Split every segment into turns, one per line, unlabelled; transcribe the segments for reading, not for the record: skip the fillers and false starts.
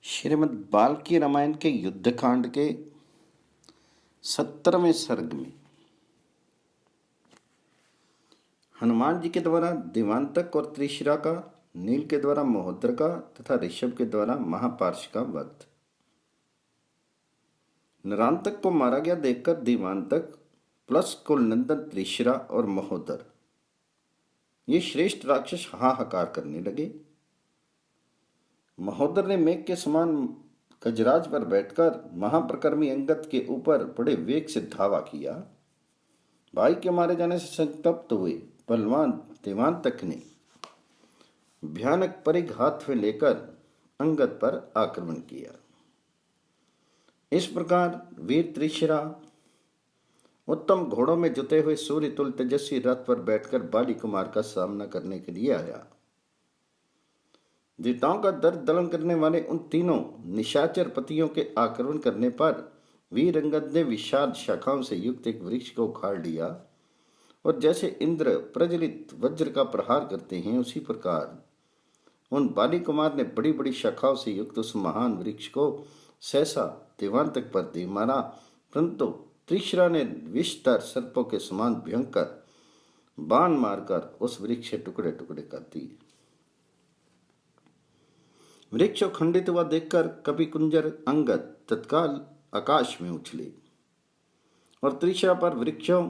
श्रीमद् वाल्मीकि रामायण के युद्धकांड के 17वें सर्ग में हनुमान जी के द्वारा देवांतक और त्रिशिरा का, नील के द्वारा महोदर का तथा ऋषभ के द्वारा महापार्श का वध। नरांतक को मारा गया देखकर देवांतक प्लस कुलनंदन त्रिशिरा और महोदर ये श्रेष्ठ राक्षस हाहाकार करने लगे। महोदर ने मेघ के समान गजराज पर बैठकर महाप्रकर्मी अंगद के ऊपर बड़े वेग से धावा किया। भाई के मारे जाने से संतप्त हुए बलवान देवांतक ने भयानक परिघ हाथ में लेकर अंगद पर आक्रमण किया। इस प्रकार वीर त्रिशिरा उत्तम घोड़ों में जुते हुए सूर्य तुल्य तेजस्वी रथ पर बैठकर बाली कुमार का सामना करने के लिए आया। देवताओं का दर्द दलन करने वाले उन तीनों निशाचर पतियों के आक्रमण करने पर वीर अंगद ने विशाल शाखाओं से युक्त एक वृक्ष को उखाड़ लिया और जैसे इंद्र प्रज्वलित वज्र का प्रहार करते हैं उसी प्रकार उन बाली कुमार ने बड़ी बड़ी शाखाओं से युक्त उस महान वृक्ष को सहसा देवांतक पर दे मारा, परंतु त्रिशिरा ने विषधर सर्पों के समान भयंकर बाण मारकर उस वृक्ष के टुकड़े टुकड़े कर दिए। वृक्ष खंडित हुआ देखकर कवि कुंजर अंगद तत्काल आकाश में उछले और त्रिशिरा पर वृक्षों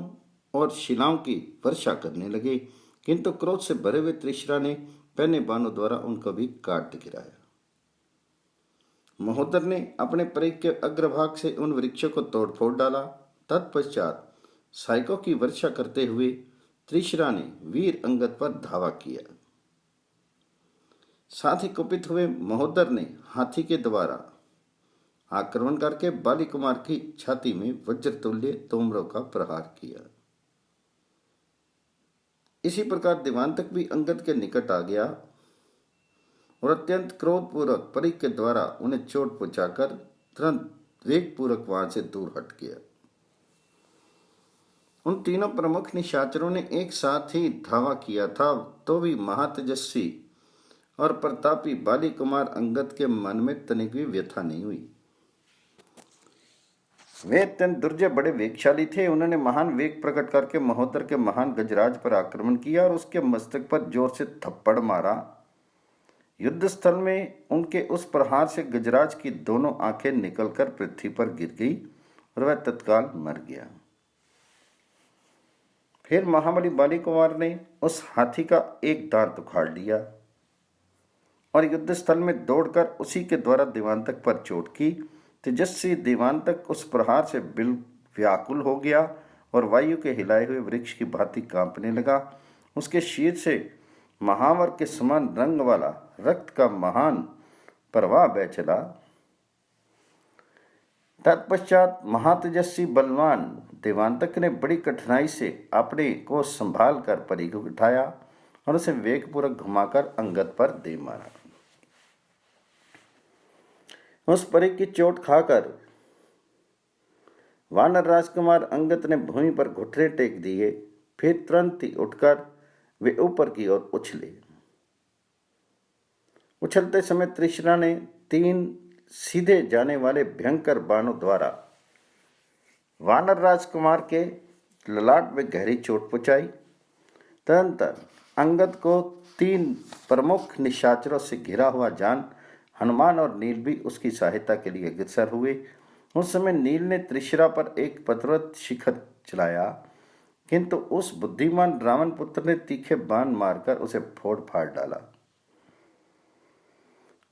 और शिलाओं की वर्षा करने लगे, किंतु क्रोध से भरे हुए त्रिशिरा ने पहने बाणों द्वारा उनको भी काट गिराया। महोदर ने अपने परिघ के अग्रभाग से उन वृक्षों को तोड़ फोड़ डाला। तत्पश्चात साइकों की वर्षा करते हुए त्रिशिरा ने वीर अंगद पर धावा किया। साथ ही कुपित हुए महोदर ने हाथी के द्वारा आक्रमण करके बाली कुमार की छाती में वज्रतुल्य तोमरों का प्रहार किया। इसी प्रकार देवांतक भी अंगद के निकट आ गया और अत्यंत क्रोधपूर्वक परिघ के द्वारा उन्हें चोट पहुंचाकर तुरंत वेगपूर्वक वहां से दूर हट गया। उन तीनों प्रमुख निशाचरों ने एक साथ ही धावा किया था, तो भी महातेजस्वी और प्रतापी बाली कुमार अंगद के मन में तनिक भी व्यथा नहीं हुई। वे अत्यंत दुर्जय बड़े वेगशाली थे। उन्होंने महान वेग प्रकट करके महोदर के महान गजराज पर आक्रमण किया और उसके मस्तक पर जोर से थप्पड़ मारा। युद्ध स्थल में उनके उस प्रहार से गजराज की दोनों आंखें निकलकर पृथ्वी पर गिर गई और वह तत्काल मर गया। फिर महाबली बाली कुमार ने उस हाथी का एक दांत उखाड़ लिया और युद्ध स्थल में दौड़कर उसी के द्वारा देवांतक पर चोट की। तेजस्वी देवांतक उस प्रहार से बिल व्याकुल हो गया और वायु के हिलाए हुए वृक्ष की भांति कांपने लगा। उसके शीर से महावर के समान रंग वाला रक्त का महान प्रवाह बह चला। तत्पश्चात महातेजस्वी बलवान देवांतक ने बड़ी कठिनाई से अपने को संभाल कर परिघ उठाया और उसे वेगपूर्वक घुमाकर अंगद पर दे मारा। उस परिघ की चोट खाकर वानर राजकुमार अंगद ने भूमि पर घुटने टेक दिए। फिर तुरंत ही उठकर वे ऊपर की ओर उछले। उछलते समय त्रिशिरा ने 3 सीधे जाने वाले भयंकर बाणों द्वारा वानर राजकुमार के ललाट में गहरी चोट पहुंचाई। तदंतर अंगद को 3 प्रमुख निशाचरों से घिरा हुआ जान हनुमान और नील भी उसकी सहायता के लिए अग्रसर हुए। उस समय नील ने त्रिशिरा पर एक पर्वत शिखर चलाया, किंतु उस बुद्धिमान रावण पुत्र ने तीखे बाण मारकर उसे फोड़ फाड़ डाला।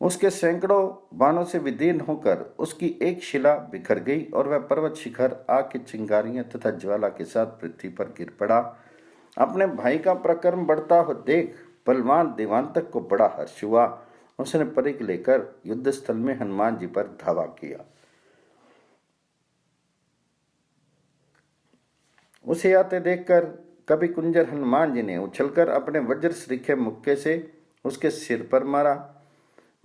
उसके सैकड़ों बाणों से विदीर्ण होकर उसकी एक शिला बिखर गई और वह पर्वत शिखर आग की चिंगारियां तथा ज्वाला के साथ पृथ्वी पर गिर पड़ा। अपने भाई का पराक्रम बढ़ता हुआ देख बलवान देवांतक को बड़ा हर्ष हुआ। उसने परिघ लेकर युद्ध स्थल में हनुमान जी पर धावा किया। उसे आते देखकर कवि कुंजर हनुमान जी ने उछलकर अपने वज्र श्रीखे मुक्के से उसके सिर पर मारा।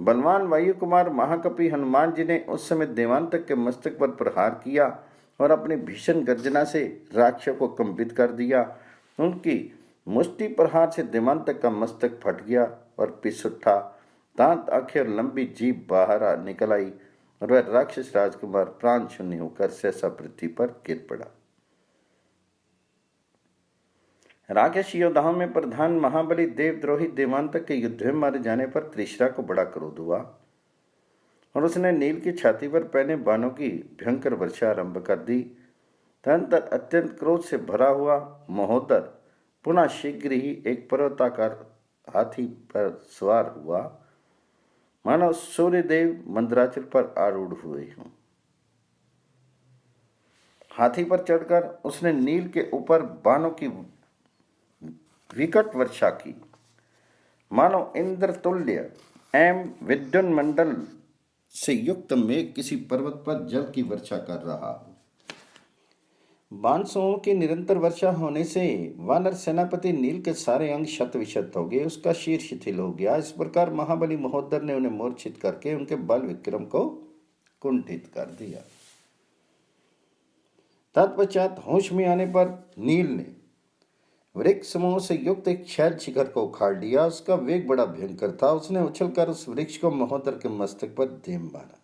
बलवान वायु कुमार महाकपि हनुमान जी ने उस समय देवांतक के मस्तक पर प्रहार किया और अपनी भीषण गर्जना से राक्षसों को कंपित कर दिया। उनकी मुष्टि प्रहार से देवांतक का मस्तक फट गया और पिस उठा। दांत आंखें और लंबी जीभ बाहर निकल आई और वह राक्षस राजकुमार प्राण शून्य होकर सहसा पृथ्वी पर गिर पड़ा। राक्षस योद्धाओं में प्रधान महाबली देवद्रोही देवांतक के युद्ध में मारे जाने पर त्रिशरा को बड़ा क्रोध हुआ और उसने नील की छाती पर पहने बाणों की भयंकर वर्षा आरंभ कर दी। तदनंतर अत्यंत क्रोध से भरा हुआ महोदर पुनः शीघ्र ही एक पर्वताकार हाथी पर सवार हुआ, मानो सूर्यदेव मंदराचल पर आरूढ़ हुए हों। हाथी पर चढ़कर उसने नील के ऊपर बाणों की विकट वर्षा की, मानो इंद्र तुल्य एवं विद्युन मंडल से युक्त मेघ किसी पर्वत पर जल की वर्षा कर रहा हो। बांसुओं की निरंतर वर्षा होने से वानर सेनापति नील के सारे अंग शत विशत हो गए, उसका शीर शिथिल हो गया। इस प्रकार महाबली महोदर ने उन्हें मूर्छित करके उनके बल विक्रम को कुंठित कर दिया। तत्पश्चात होश में आने पर नील ने वृक्ष समूह से युक्त एक शैल शिखर को उखाड़ लिया। उसका वेग बड़ा भयंकर था। उसने उछलकर उस वृक्ष को महोदर के मस्तक पर देम मारा।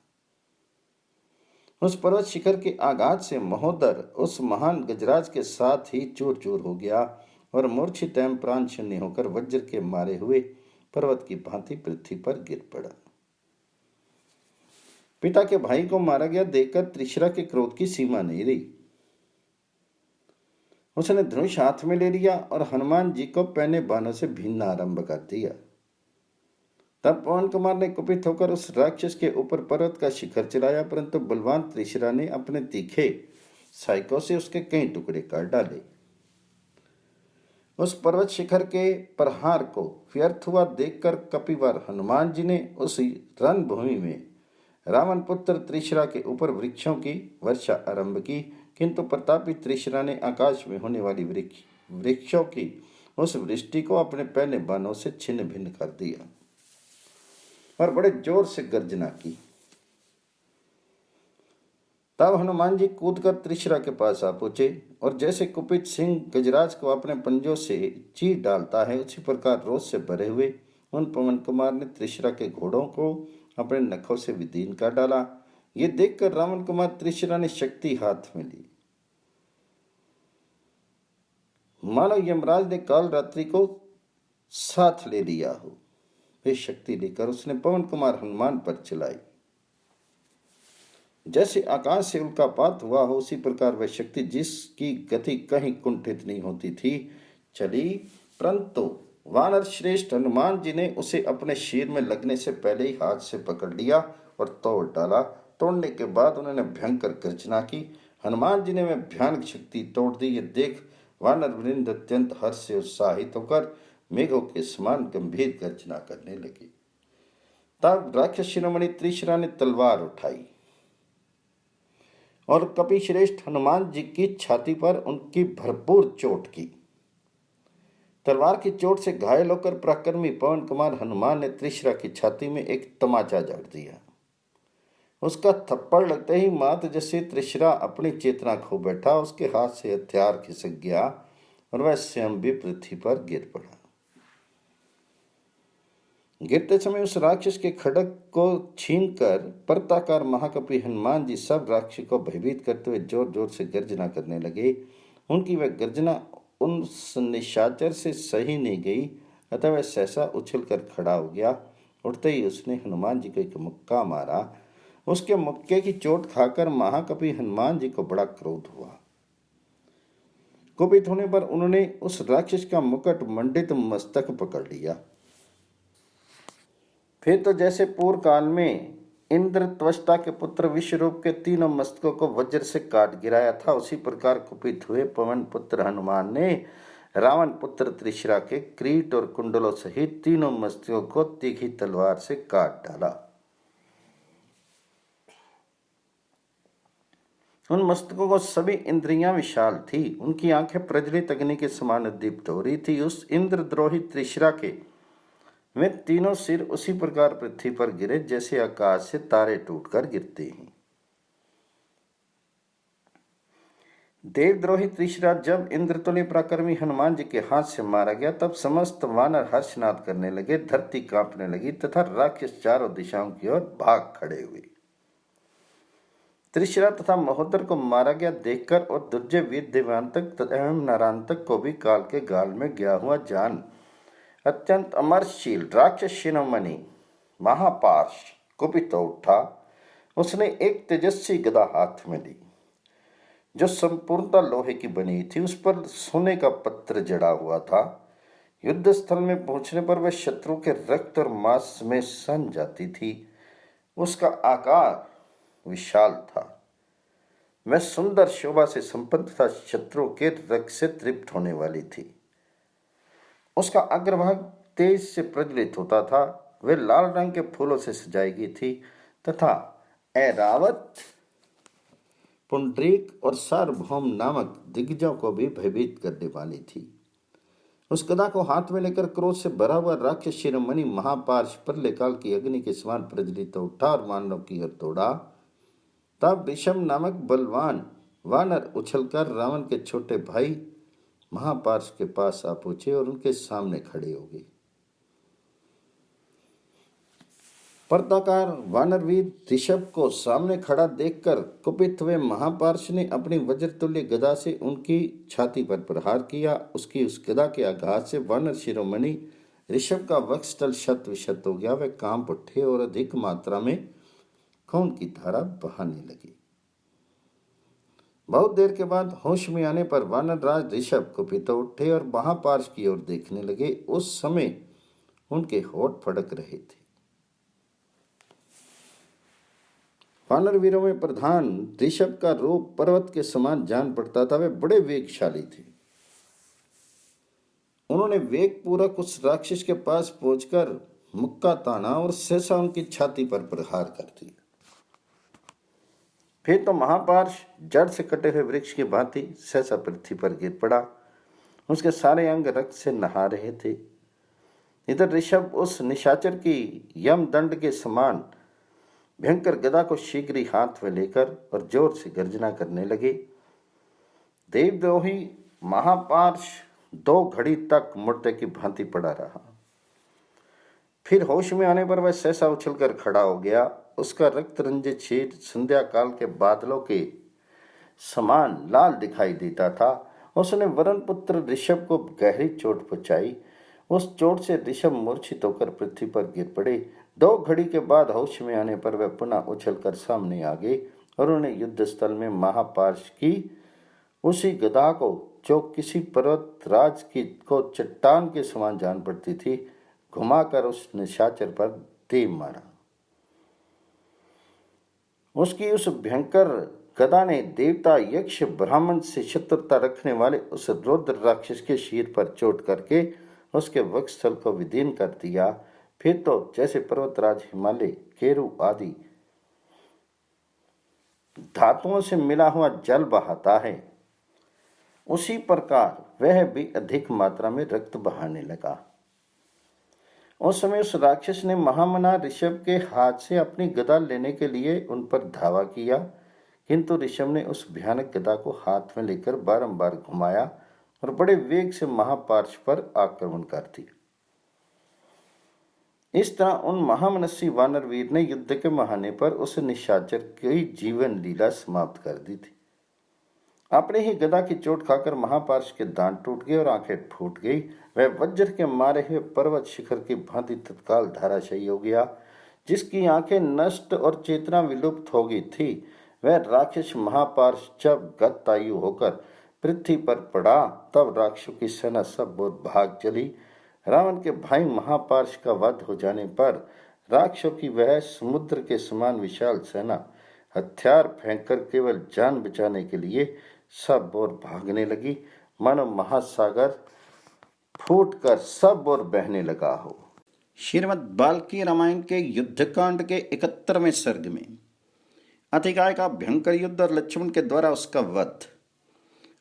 उस पर्वत शिखर के आघात से महोदर उस महान गजराज के साथ ही चूर चूर हो गया और मूर्छित एवं प्राण शून्य होकर वज्र के मारे हुए पर्वत की भांति पृथ्वी पर गिर पड़ा। पिता के भाई को मारा गया देखकर त्रिशरा के क्रोध की सीमा नहीं रही। उसने धनुष हाथ में ले लिया और हनुमान जी को पहने बाणों से भीनना आरंभ कर दिया। तब पवन कुमार ने कुपित होकर उस राक्षस के ऊपर पर्वत का शिखर चलाया, परंतु बलवान त्रिशरा ने अपने तीखे साइकों से उसके कई टुकड़े कर डाले। उस पर्वत शिखर के प्रहार को व्यर्थ हुआ देखकर कपिवर हनुमान जी ने उसी रणभूमि में रावण पुत्र त्रिशरा के ऊपर वृक्षों की वर्षा आरंभ की, किंतु प्रतापी त्रिशरा ने आकाश में होने वाली वृक्षों की उस वृष्टि को अपने पहले बाणों से छिन्न भिन्न कर दिया और बड़े जोर से गर्जना की। तब हनुमान जी कूदकर त्रिशरा के पास आ पहुंचे और जैसे कुपित सिंह गजराज को अपने पंजों से चीर डालता है, उसी प्रकार रोष से भरे हुए उन पवन कुमार ने त्रिशरा के घोड़ों को अपने नखों से विदीर्ण कर डाला। ये देखकर रावण कुमार त्रिशरा ने शक्ति हाथ में ली, मानो यमराज ने काल रात्रि को साथ ले लिया हो। वे शक्ति लेकर उसने पवन कुमार हनुमान पर चलाई। जैसे आकाश से उल्कापात हुआ हो, उसी प्रकार वह शक्ति जिसकी गति कहीं कुंठित नहीं होती थी चली, परंतु वानर श्रेष्ठ हनुमान जी ने उसे अपने शीर में लगने से पहले ही हाथ से पकड़ लिया और तोड़ डाला। तोड़ने के बाद उन्होंने भयंकर गर्जना की। हनुमान जी ने वह भयानक शक्ति तोड़ दी। ये देख वानर वृंद अत्यंत हर्ष से उत्साहित होकर मेघों के समान गंभीर गर्जना करने लगे। तब राक्षस शिरोमणि त्रिशरा ने तलवार उठाई और कपि श्रेष्ठ हनुमान जी की छाती पर उनकी भरपूर चोट की। तलवार की चोट से घायल होकर पराक्रमी पवन कुमार हनुमान ने त्रिशरा की छाती में एक तमाचा जड़ दिया। उसका थप्पड़ लगते ही मात जैसे त्रिशरा अपनी चेतना खो बैठा। उसके हाथ से हथियार खिसक गया और वह स्वयं भी पृथ्वी पर गिर पड़ा। गिरते समय उस राक्षस के खड्ग को छीनकर पर्वताकार महाकपि हनुमान जी सब राक्षस को भयभीत करते हुए जोर जोर से गर्जना करने लगे। उनकी वह गर्जना उस निशाचर से सही नहीं गई, अतः वह सहसा उछलकर खड़ा हो गया। उठते ही उसने हनुमान जी को एक मुक्का मारा। उसके मुक्के की चोट खाकर महाकपि हनुमान जी को बड़ा क्रोध हुआ। कुपित होने पर उन्होंने उस राक्षस का मुकुट मंडित मस्तक पकड़ लिया। फिर तो जैसे पूर्व काल में इंद्र त्वष्टा के पुत्र विश्वरूप के तीनों मस्तकों को वज्र से काट गिराया था, उसी प्रकार कुपित हुए पवन पुत्र हनुमान ने रावण पुत्र त्रिशरा के क्रीट और कुंडलों सहित तीनों मस्तकों को तीखी तलवार से काट डाला। उन मस्तकों को सभी इंद्रियां विशाल थी। उनकी आंखें प्रज्वलित अग्नि के समान दीप्त हो रही थी। उस इंद्रद्रोही त्रिशरा के वे तीनों सिर उसी प्रकार पृथ्वी पर गिरे जैसे आकाश से तारे टूटकर गिरते हैं। देवद्रोही त्रिशरा जब इंद्रतुल्य पराक्रमी हनुमान जी के हाथ से मारा गया, तब समस्त वानर हर्षनाद करने लगे, धरती कांपने लगी तथा राक्षस चारों दिशाओं की ओर भाग खड़े हुए। त्रिशरा तथा महोदर को मारा गया देखकर और दुर्जय वीर देवांतक एवं नरांतक को भी काल के गाल में गया हुआ जान अत्यंत अमरशील राक्षस शिरोमणि महापार्श कुपित तो उठा। उसने एक तेजस्वी गदा हाथ में ली जो संपूर्णतः लोहे की बनी थी, उस पर सोने का पत्र जड़ा हुआ था। युद्ध स्थल में पहुंचने पर वह शत्रु के रक्त और मांस में सन जाती थी। उसका आकार विशाल था, वह सुंदर शोभा से संपन्न तथा शत्रु के रक्त से तृप्त होने वाली थी। उसका अग्रभाग तेज से प्रज्वलित होता था, वह लाल रंग के फूलों से सजाई गई थी तथा ऐरावत, पुंडरीक और सार्वभौम नामक दिग्गजों को भी भयभीत करने वाली थी। उस गदा को हाथ में लेकर क्रोध से भरा हुआ राक्षस शिरोमणि महापार्श प्रलयकाल की अग्नि के समान प्रज्वलित उठा और मानव की ओर दौड़ा। तब विषम नामक बलवान वानर उछलकर रावण के छोटे भाई महापार्श के पास आ पहुंचे और उनके सामने खड़े हो गए। पर्दाकार वानरवीर ऋषभ को सामने खड़ा देखकर कुपित हुए महापार्श ने अपनी वज्रतुल्य गदा से उनकी छाती पर प्रहार किया। उसकी उस गदा के आघात से वानर शिरोमणि ऋषभ का वक्षस्थल शत विशत हो गया। वे कांप उठे और अधिक मात्रा में खून की धारा बहाने लगी। बहुत देर के बाद होश में आने पर वानर राज ऋषभ कुपित उठे और महापार्श की ओर देखने लगे। उस समय उनके होठ फड़क रहे थे। वानर वीरों में प्रधान ऋषभ का रूप पर्वत के समान जान पड़ता था। वे बड़े वेगशाली थे। उन्होंने वेग पूर्वक उस राक्षस के पास पहुंचकर मुक्का ताना और सहसा उनकी छाती पर प्रहार कर दिया। फिर तो महापार्श जड़ से कटे हुए वृक्ष की भांति सहसा पृथ्वी पर गिर पड़ा। उसके सारे अंग रक्त से नहा रहे थे। इधर ऋषभ उस निशाचर की यम दंड के समान भयंकर गदा को शीघ्र ही हाथ में लेकर और जोर से गर्जना करने लगे। देवद्रोही महापार्श 2 घड़ी तक मुर्दे की भांति पड़ा रहा। फिर होश में आने पर वह सहसा उछलकर खड़ा हो गया। उसका रक्त रंजित शरीर संध्या काल के बादलों के समान लाल दिखाई देता था। उसने वरुण पुत्र ऋषभ को गहरी चोट पहुंचाई। उस चोट से ऋषभ मूर्छित होकर पृथ्वी पर गिर पड़े। 2 घड़ी के बाद होश में आने पर वह पुनः उछलकर सामने आ गए और उन्हें युद्ध स्थल में महापार्श की उसी गदा को, जो किसी पर्वत राज की को चट्टान के समान जान पड़ती थी, घुमाकर उस निशाचर पर दे मारा। उसकी उस भयंकर गदा ने देवता यक्ष ब्राह्मण से शत्रुता रखने वाले उस रुद्र राक्षस के शीर पर चोट करके उसके वक्षस्थल को विदीर्ण कर दिया। फिर तो जैसे पर्वतराज हिमालय, केरू आदि धातुओं से मिला हुआ जल बहाता है, उसी प्रकार वह भी अधिक मात्रा में रक्त बहाने लगा। उस समय उस राक्षस ने महामना ऋषभ के हाथ से अपनी गदा लेने के लिए उन पर धावा किया, किंतु ऋषभ ने उस भयानक गदा को हाथ में लेकर बारंबार घुमाया और बड़े वेग से महापार्श पर आक्रमण कर दिया। इस तरह उन महामनस्वी वानर वीर ने युद्ध के बहाने पर उस निशाचर की जीवन लीला समाप्त कर दी थी। अपने ही गदा की चोट खाकर महापार्श के दांत टूट गए और आंखें फूट गई। वह वज्र के मारे हुए पर्वत शिखर की भांति तत्काल धराशायी हो गया। जिसकी आंखें नष्ट और चेतना विलुप्त हो गई थी, वह राक्षस महापार्श जब गतायु होकर पृथ्वी पर पड़ा, तब राक्षसों की सेना सब ओर भाग चली। रावण के भाई महापार्श का वध हो जाने पर राक्षसों की वह समुद्र के समान विशाल सेना हथियार फेंककर केवल जान बचाने के लिए सब ओर भागने लगी, मानो महासागर फूटकर सब ओर बहने लगा हो। श्रीमद् बाल्की रामायण के युद्धकांड के 71वें सर्ग में अतिकाय का भयंकर युद्ध और लक्ष्मण के द्वारा उसका वध।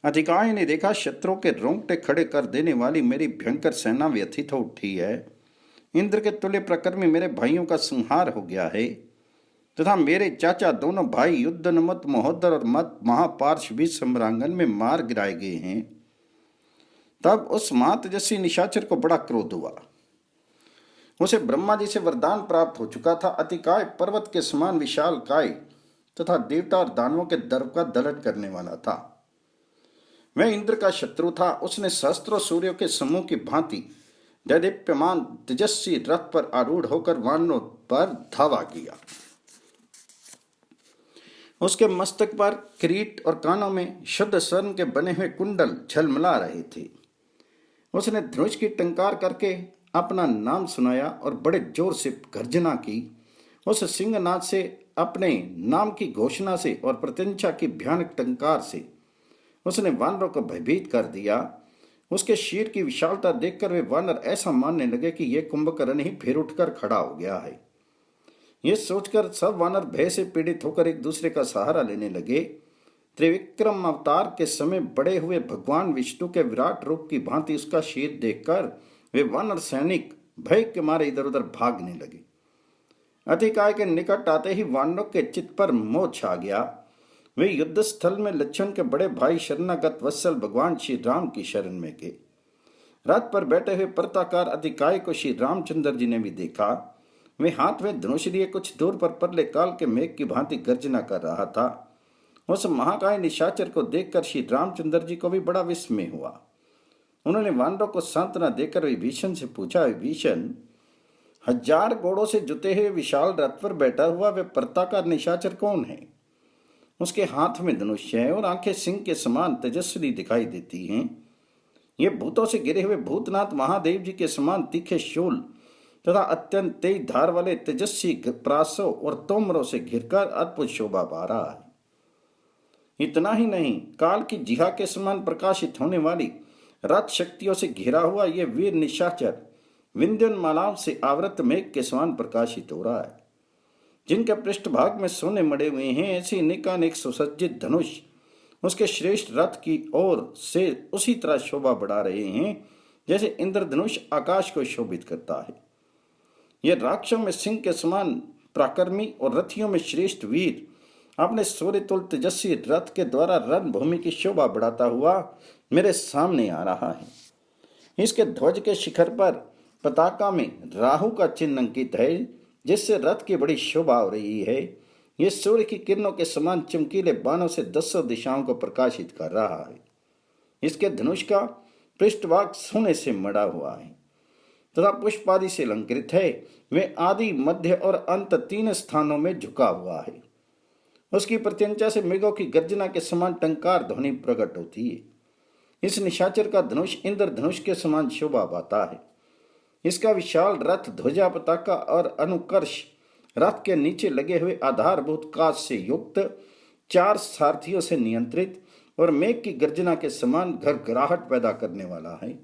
अतिकाय ने देखा, शत्रु के रोंगटे खड़े कर देने वाली मेरी भयंकर सेना व्यथित हो उठी है। इंद्र के तुल्य प्रकर्मी मेरे भाइयों का संहार हो गया है। तथा मेरे चाचा दोनों भाई युद्धनमत महोदर और मत महापार्श भी सम्रांगन में मार गिराए गए हैं। तब उस महातेजस्वी निशाचर को बड़ा क्रोध हुआ। उसे ब्रह्मा जी से वरदान प्राप्त हो चुका था, अतिकाय पर्वत के समान विशाल काय तथा देवता और दानवों के दर्प का दलन करने वाला था। वह इंद्र का शत्रु था। उसने सहस्त्रों सूर्यों के समूह की भांति दैदीप्यमान तेजस्वी रथ पर आरूढ़ होकर वानरों पर धावा किया। उसके मस्तक पर किरीट और कानों में शुद्ध स्वर्ण के बने हुए कुंडल झलमला रहे थे। उसने धनुष की टंकार करके अपना नाम सुनाया और बड़े जोर से गर्जना की। उस सिंहनाद से, अपने नाम की घोषणा से और प्रत्यंचा की भयानक टंकार से उसने वानरों को भयभीत कर दिया। उसके शीर की विशालता देखकर वे वानर ऐसा मानने लगे कि यह कुंभकर्ण ही फिर उठकर खड़ा हो गया है। ये सोचकर सब वानर भय से पीड़ित होकर एक दूसरे का सहारा लेने लगे। त्रिविक्रम अवतार के समय बड़े हुए भगवान विष्णु के विराट रूप की भांति उसका शीर देखकर वे वानर सैनिक भय के मारे इधर उधर भागने लगे। अतिकाय के निकट आते ही वानरों के चित्त पर मोह छा गया। वे युद्ध स्थल में लक्ष्मण के बड़े भाई शरणागत वत्सल भगवान श्री राम की शरण में गए। रथ पर बैठे हुए पर्वताकार अतिकाय को श्री रामचंद्र जी ने भी देखा। वे हाथ में धनुष लिए कुछ दूर पर परले काल के मेघ की भांति गर्जना कर रहा था। उस महाकाय निशाचर को देखकर श्री रामचंद्र जी को भी बड़ा विस्मय हुआ। उन्होंने वानरों को सांत्वना देकर विभीषण से पूछा, विभीषण, 1000 घोड़ों से जुते हुए विशाल रथ पर बैठा हुआ वे पर्वताकार निशाचर कौन है? उसके हाथ में धनुष है और आंखें सिंह के समान तेजस्वी दिखाई देती हैं। ये भूतों से घिरे हुए भूतनाथ महादेव जी के समान तीखे शूल तथा अत्यंत तेज धार वाले तेजस्वी प्रासों और तोमरों से घिरकर अद्भुत शोभा पा रहा है। इतना ही नहीं, काल की जिहा के समान प्रकाशित होने वाली रथ शक्तियों से घिरा हुआ ये वीर निशाचर विंध्यन मालाओं से आवृत मेघ के समान प्रकाशित हो रहा है। जिनके पृष्ठभाग में सोने मड़े हुए हैं, ऐसी अनेकानेक सुसज्जित धनुष उसके श्रेष्ठ रथ की ओर से उसी तरह शोभा बढ़ा रहे हैं जैसे इंद्रधनुष आकाश को शोभित करता है। ये राक्षसों में सिंह के समान पराक्रमी और रथियों में श्रेष्ठ वीर अपने सूर्यतुल तेजस्वी रथ के द्वारा रणभूमि की शोभा बढ़ाता हुआ मेरे सामने आ रहा है। इसके ध्वज के शिखर पर पताका में राहु का चिन्ह अंकित है, जिससे रथ की बड़ी शोभा हो रही है। यह सूर्य की किरणों के समान चमकीले बाणों से 10 दिशाओं को प्रकाशित कर रहा है। इसके धनुष का पृष्ठभाग सोने से मड़ा हुआ है तथा पुष्पादि से अलंकृत है। वे आदि, मध्य और अंत 3 स्थानों में झुका हुआ है। उसकी प्रत्यंचा से मेघों की गर्जना के समान टंकार ध्वनि प्रकट होती है। इस निशाचर का धनुष इंद्र धनुष के समान शोभा पाता है। इसका विशाल रथ ध्वजा, पताका और अनुकर्ष रथ के नीचे लगे हुए आधारभूत कांच से युक्त 4 सारथियों से नियंत्रित और मेघ की गर्जना के समान घरघराहट पैदा करने वाला है।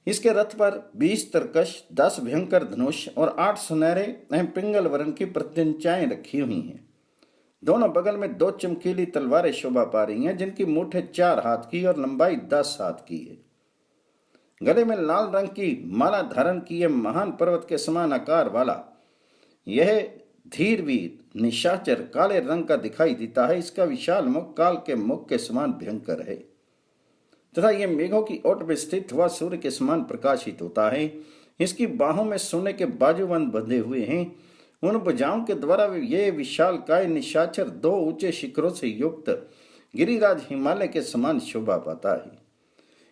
इसके रथ पर 20 तरकश, 10 भयंकर धनुष और 8 सुनहरे एवं पिंगल वर्ण की प्रत्यंचाएं रखी हुई हैं। दोनों बगल में 2 चमकीली तलवारें शोभा पा रही हैं, जिनकी मूठे 4 हाथ की और लंबाई 10 हाथ की है। गले में लाल रंग की माला धारण किए महान पर्वत के समान आकार वाला यह धीरवीर निशाचर काले रंग का दिखाई देता है। इसका विशाल मुख काल के मुख के समान भयंकर है तथा यह मेघों की ओट में स्थित हुआ सूर्य के समान प्रकाशित होता है। इसकी बाहों में सोने के बाजूबंद बंधे हुए हैं। उन भुजाओं के द्वारा यह विशाल काय निशाचर 2 ऊंचे शिखरों से युक्त गिरिराज हिमालय के समान शोभा पाता है।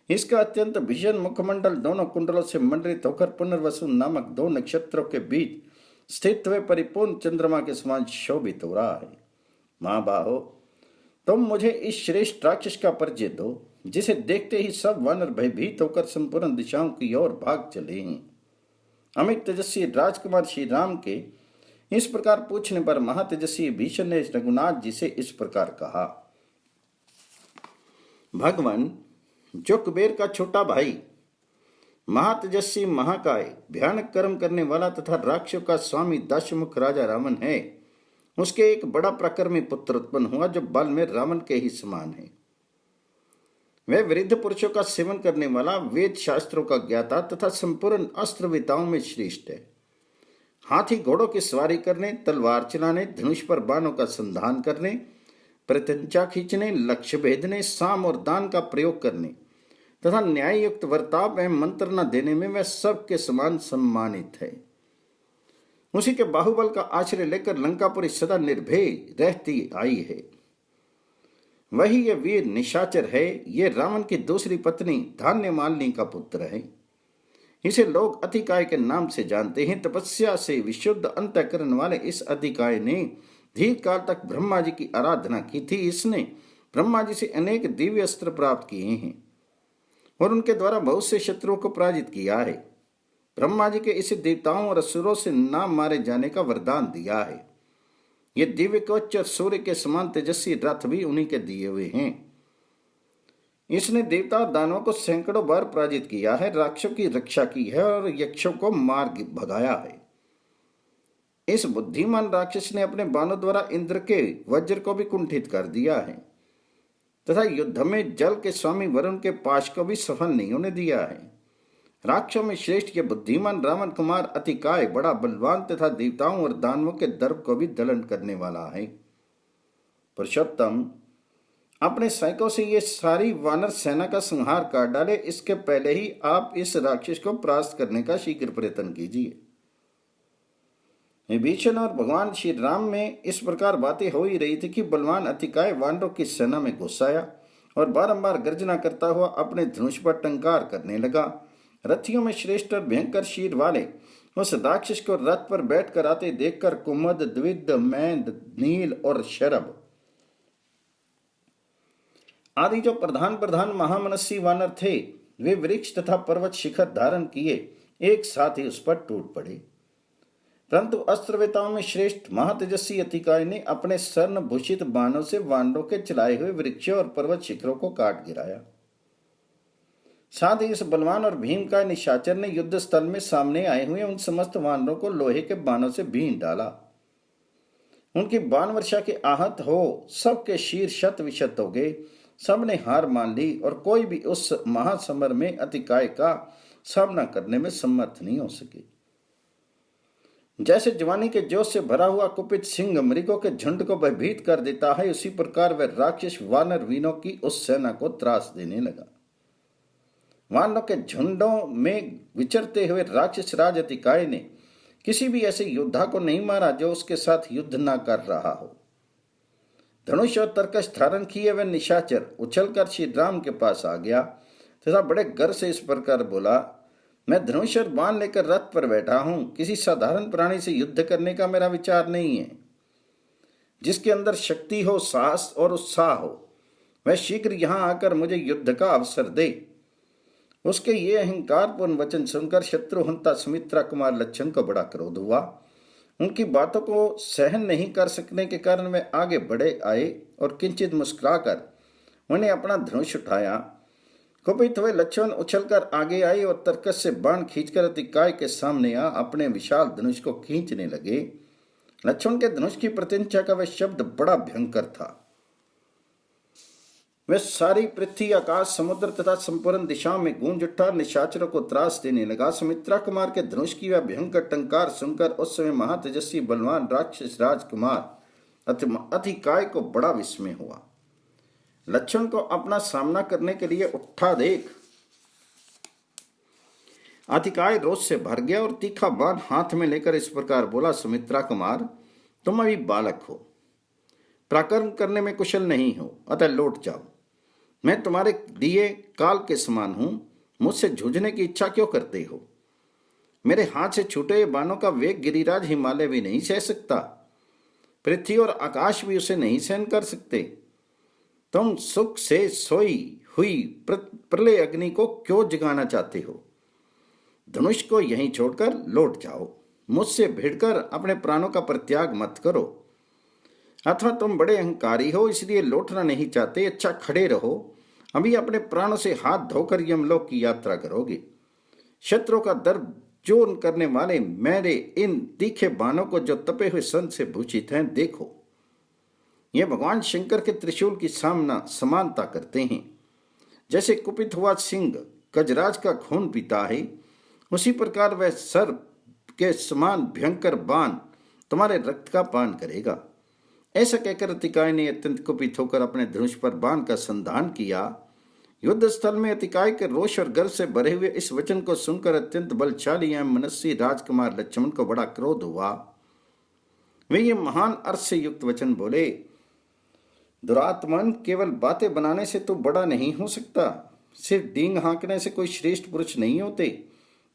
इसका अत्यंत भीषण मुखमंडल दोनों कुंडलों से मंडलित होकर पुनर्वसु नामक 2 नक्षत्रों के बीच स्थित हुए परिपूर्ण चंद्रमा के समान शोभित हो रहा है। महाबाहो, तुम मुझे इस श्रेष्ठ राक्षस का परिचय दो, जिसे देखते ही सब वानर भयभीत होकर संपूर्ण दिशाओं की ओर भाग चले हैं। अमित तेजस्वी राजकुमार श्री राम के इस प्रकार पूछने पर महातेजस्वी भीषण ने रघुनाथ जी से इस प्रकार कहा, भगवान, जो कुबेर का छोटा भाई महातेजस्वी महाकाय भयानक कर्म करने वाला तथा राक्षसों का स्वामी दशमुख राजा रावण है, उसके एक बड़ा प्रकर्मी पुत्र उत्पन्न हुआ जो बल में रावण के ही समान है। वह वृद्ध पुरुषों का सेवन करने वाला, वेद शास्त्रों का ज्ञाता तथा संपूर्ण अस्त्र विद्याओं में श्रेष्ठ है। हाथी घोड़ों की सवारी करने, तलवार चलाने, धनुष पर बाणों का संधान करने, प्रत्यंचा खींचने, लक्ष्य भेदने, साम और दान का प्रयोग करने तथा न्याय युक्त वर्ताव एवं मंत्रणा देने में वह सबके समान सम्मानित है। उसी के बाहुबल का आश्रय लेकर लंकापुरी सदा निर्भय रहती आई है। वही ये वीर निशाचर है। ये रावण की दूसरी पत्नी धान्य मालिनी का पुत्र है। इसे लोग अतिकाय के नाम से जानते हैं। तपस्या से विशुद्ध अंतःकरण वाले इस अतिकाय ने दीर्घ काल तक ब्रह्मा जी की आराधना की थी। इसने ब्रह्मा जी से अनेक दिव्य अस्त्र प्राप्त किए हैं और उनके द्वारा बहुत से शत्रुओं को पराजित किया है। ब्रह्मा जी के इसे देवताओं और असुरों से ना मारे जाने का वरदान दिया है। ये दिव्य कवच और सूर्य के समान तेजस्वी रथ भी उन्हीं के दिए हुए हैं। इसने देवता और दानवों को सैकड़ों बार पराजित किया है, राक्षसों की रक्षा की है और यक्षों को मार भगाया है। इस बुद्धिमान राक्षस ने अपने बाणों द्वारा इंद्र के वज्र को भी कुंठित कर दिया है तथा युद्ध में जल के स्वामी वरुण के पाश को भी सफल नहीं होने दिया है। राक्षसों में श्रेष्ठ ये बुद्धिमान रावण कुमार अतिकाय बड़ा बलवान तथा देवताओं और दानवों के दर्प को भी दलन करने वाला है। पुरुषोत्तम, अपने सैनिकों से ये सारी वानर सेना का संहार कर डाले। इसके पहले ही आप इस राक्षस को परास्त करने का शीघ्र प्रयत्न कीजिए। विभीषण और भगवान श्री राम में इस प्रकार बातें हो ही रही थी कि बलवान अतिकाय वानरों की सेना में घुस आया और बारंबार गर्जना करता हुआ अपने धनुष पर टंकार करने लगा। रथियों में श्रेष्ठ और भयंकर शीर वाले उस राक्षस को रथ पर बैठकर आते देखकर कुमुद, द्विद, मैंद, नील और शरभ आदि जो प्रधान प्रधान महामनस्वी वानर थे, वे वृक्ष तथा पर्वत शिखर धारण किए एक साथ ही उस पर टूट पड़े। परंतु अस्त्रवेताओं में श्रेष्ठ महातेजस्वी अतिकाय ने अपने स्वर्ण भूषित बाणों से वानरों के चलाए हुए वृक्षों और पर्वत शिखरों को काट गिराया। साथ ही इस बलवान और भीमकाय निशाचर ने युद्ध स्थल में सामने आए हुए उन समस्त वानरों को लोहे के बाणों से बीन डाला। उनकी बाण वर्षा के आहत हो सबके शीर शत विशत हो गए। सबने हार मान ली और कोई भी उस महासमर में अतिकाय का सामना करने में समर्थ नहीं हो सके। जैसे जवानी के जोश से भरा हुआ कुपित सिंह मृगों के झुंड को भयभीत कर देता है, उसी प्रकार वह राक्षस वानर वीरों की उस सेना को त्रास देने लगा। वानरों के झुंडों में विचरते हुए राक्षस राज अतिकाय ने किसी भी ऐसे योद्धा को नहीं मारा जो उसके साथ युद्ध न कर रहा हो। धनुष और तरकश धारण किए वह निशाचर उछलकर श्री राम के पास आ गया तथा बड़े गर्व से इस प्रकार बोला, मैं धनुष और बाण लेकर रथ पर बैठा हूं। किसी साधारण प्राणी से युद्ध करने का मेरा विचार नहीं है। जिसके अंदर शक्ति हो, साहस और उत्साह हो, वह शीघ्र यहां आकर मुझे युद्ध का अवसर दे। उसके ये अहंकारपूर्ण वचन सुनकर शत्रुहंता सुमित्रा कुमार लक्षण को बड़ा क्रोध हुआ। उनकी बातों को सहन नहीं कर सकने के कारण वे आगे बढ़े आए और किंचित मुस्कुराकर उन्हें अपना धनुष उठाया। कुपित हुए लक्ष्मण उछलकर आगे आए और तरकस से बाण खींचकर अतिकाय के सामने आ अपने विशाल धनुष को खींचने लगे। लक्ष्मण के धनुष की प्रत्यंचा का वह शब्द बड़ा भयंकर था। वह सारी पृथ्वी, आकाश, समुद्र तथा संपूर्ण दिशाओं में गूंज उठा, निशाचरों को त्रास देने लगा। सुमित्रा कुमार के धनुष की वह भयंकर टंकार सुनकर उस समय महातेजस्वी बलवान राक्षस राजकुमार अतिकाय को बड़ा विस्मय हुआ। लक्ष्मण को अपना सामना करने के लिए उठा देख अतिकाय रोष से भर गया और तीखा बाण हाथ में लेकर इस प्रकार बोला, सुमित्रा कुमार, तुम अभी बालक हो, पराक्रम करने में कुशल नहीं हो, अतः लौट जाओ। मैं तुम्हारे दिए काल के समान हूं। मुझसे जूझने की इच्छा क्यों करते हो? मेरे हाथ से छूटे बाणों का वेग गिरिराज हिमालय भी नहीं सह सकता। पृथ्वी और आकाश भी उसे नहीं सहन कर सकते। तुम सुख से सोई हुई प्रलय अग्नि को क्यों जगाना चाहते हो? धनुष को यहीं छोड़कर लौट जाओ। मुझसे भिड़कर अपने प्राणों का परित्याग मत करो। अथवा तुम बड़े अहंकारी हो इसलिए लौटना नहीं चाहते। अच्छा, खड़े रहो। अभी अपने प्राणों से हाथ धोकर यमलोक की यात्रा करोगे। शत्रु का दर्द जोन करने वाले मेरे इन तीखे बाणों को जो तपे हुए सन से भूषित हैं, देखो, ये भगवान शंकर के त्रिशूल की समानता करते हैं। जैसे कुपित हुआ सिंह गजराज का खून पीता है, उसी प्रकार वह सर्प के समान भयंकर बाण तुम्हारे रक्त का पान करेगा। ऐसा कहकर अतिकाय ने अत्यंत कुपित होकर अपने धनुष पर बाण का संधान किया। युद्ध स्थल में अतिकाय के रोष और गर्व से भरे हुए इस वचन को सुनकर अत्यंत बलशाली एवं मनस्वी राजकुमार लक्ष्मण को बड़ा क्रोध हुआ। वे ये महान अर्थ से युक्त वचन बोले, दुरात्मन, केवल बातें बनाने से तो बड़ा नहीं हो सकता, सिर्फ डींग हाँकने से कोई श्रेष्ठ पुरुष नहीं होते।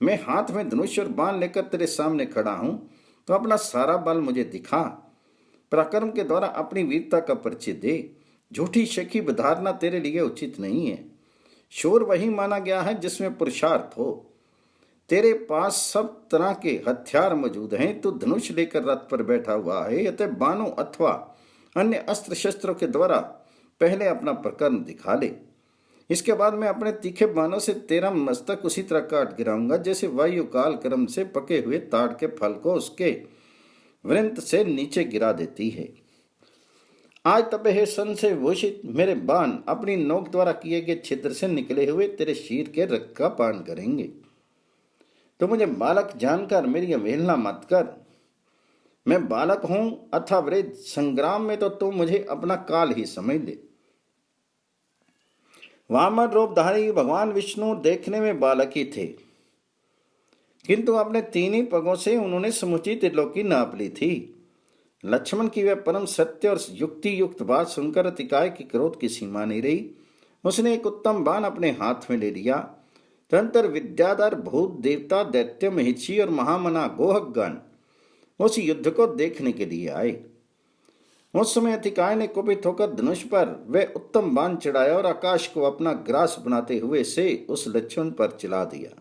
मैं हाथ में धनुष और बाण लेकर तेरे सामने खड़ा हूं, तो अपना सारा बल मुझे दिखा, पराक्रम के द्वारा अपनी वीरता का परिचय दे। झूठी शकी बधारना तेरे लिए उचित नहीं है। शोर वही माना गया है जिसमें पुरुषार्थ हो। तेरे पास सब तरह के हथियार मौजूद हैं, तो धनुष लेकर रथ पर बैठा हुआ है, अतः बाणों अथवा अन्य अस्त्र शस्त्रों के द्वारा पहले अपना प्रकरण दिखा ले। इसके बाद मैं अपने तीखे बाणों से तेरा मस्तक उसी तरह काट गिराऊंगा जैसे वायु काल क्रम से पके हुए ताड़ के फल को उसके वृंत से नीचे गिरा देती है। आज तपे सन से भूषित मेरे बाण अपनी नोक द्वारा किए गए छिद्र से निकले हुए तेरे शीर के रक्त का पान करेंगे। तो मुझे बालक जानकर मेरी अवहेलना मत कर। मैं बालक हूं अथवा वृद्ध, संग्राम में तो तू मुझे अपना काल ही समझ ले। वामन रूपधारी भगवान विष्णु देखने में बालक ही थे, किंतु अपने तीन ही पगों से उन्होंने समुची त्रिलोकी नाप ली थी। लक्ष्मण की वह परम सत्य और युक्ति युक्त बात सुनकर अतिकाय की क्रोध की सीमा नहीं रही। उसने एक उत्तम बाण अपने हाथ में ले लिया। तदंतर विद्याधर, भूत, देवता, दैत्य, महिषी और महामना गोहकगण उस युद्ध को देखने के लिए आए। उस समय अतिकाय ने कुपित होकर धनुष पर वह उत्तम बाण चढ़ाया और आकाश को अपना ग्रास बनाते हुए से उस लक्ष्मण पर चला दिया।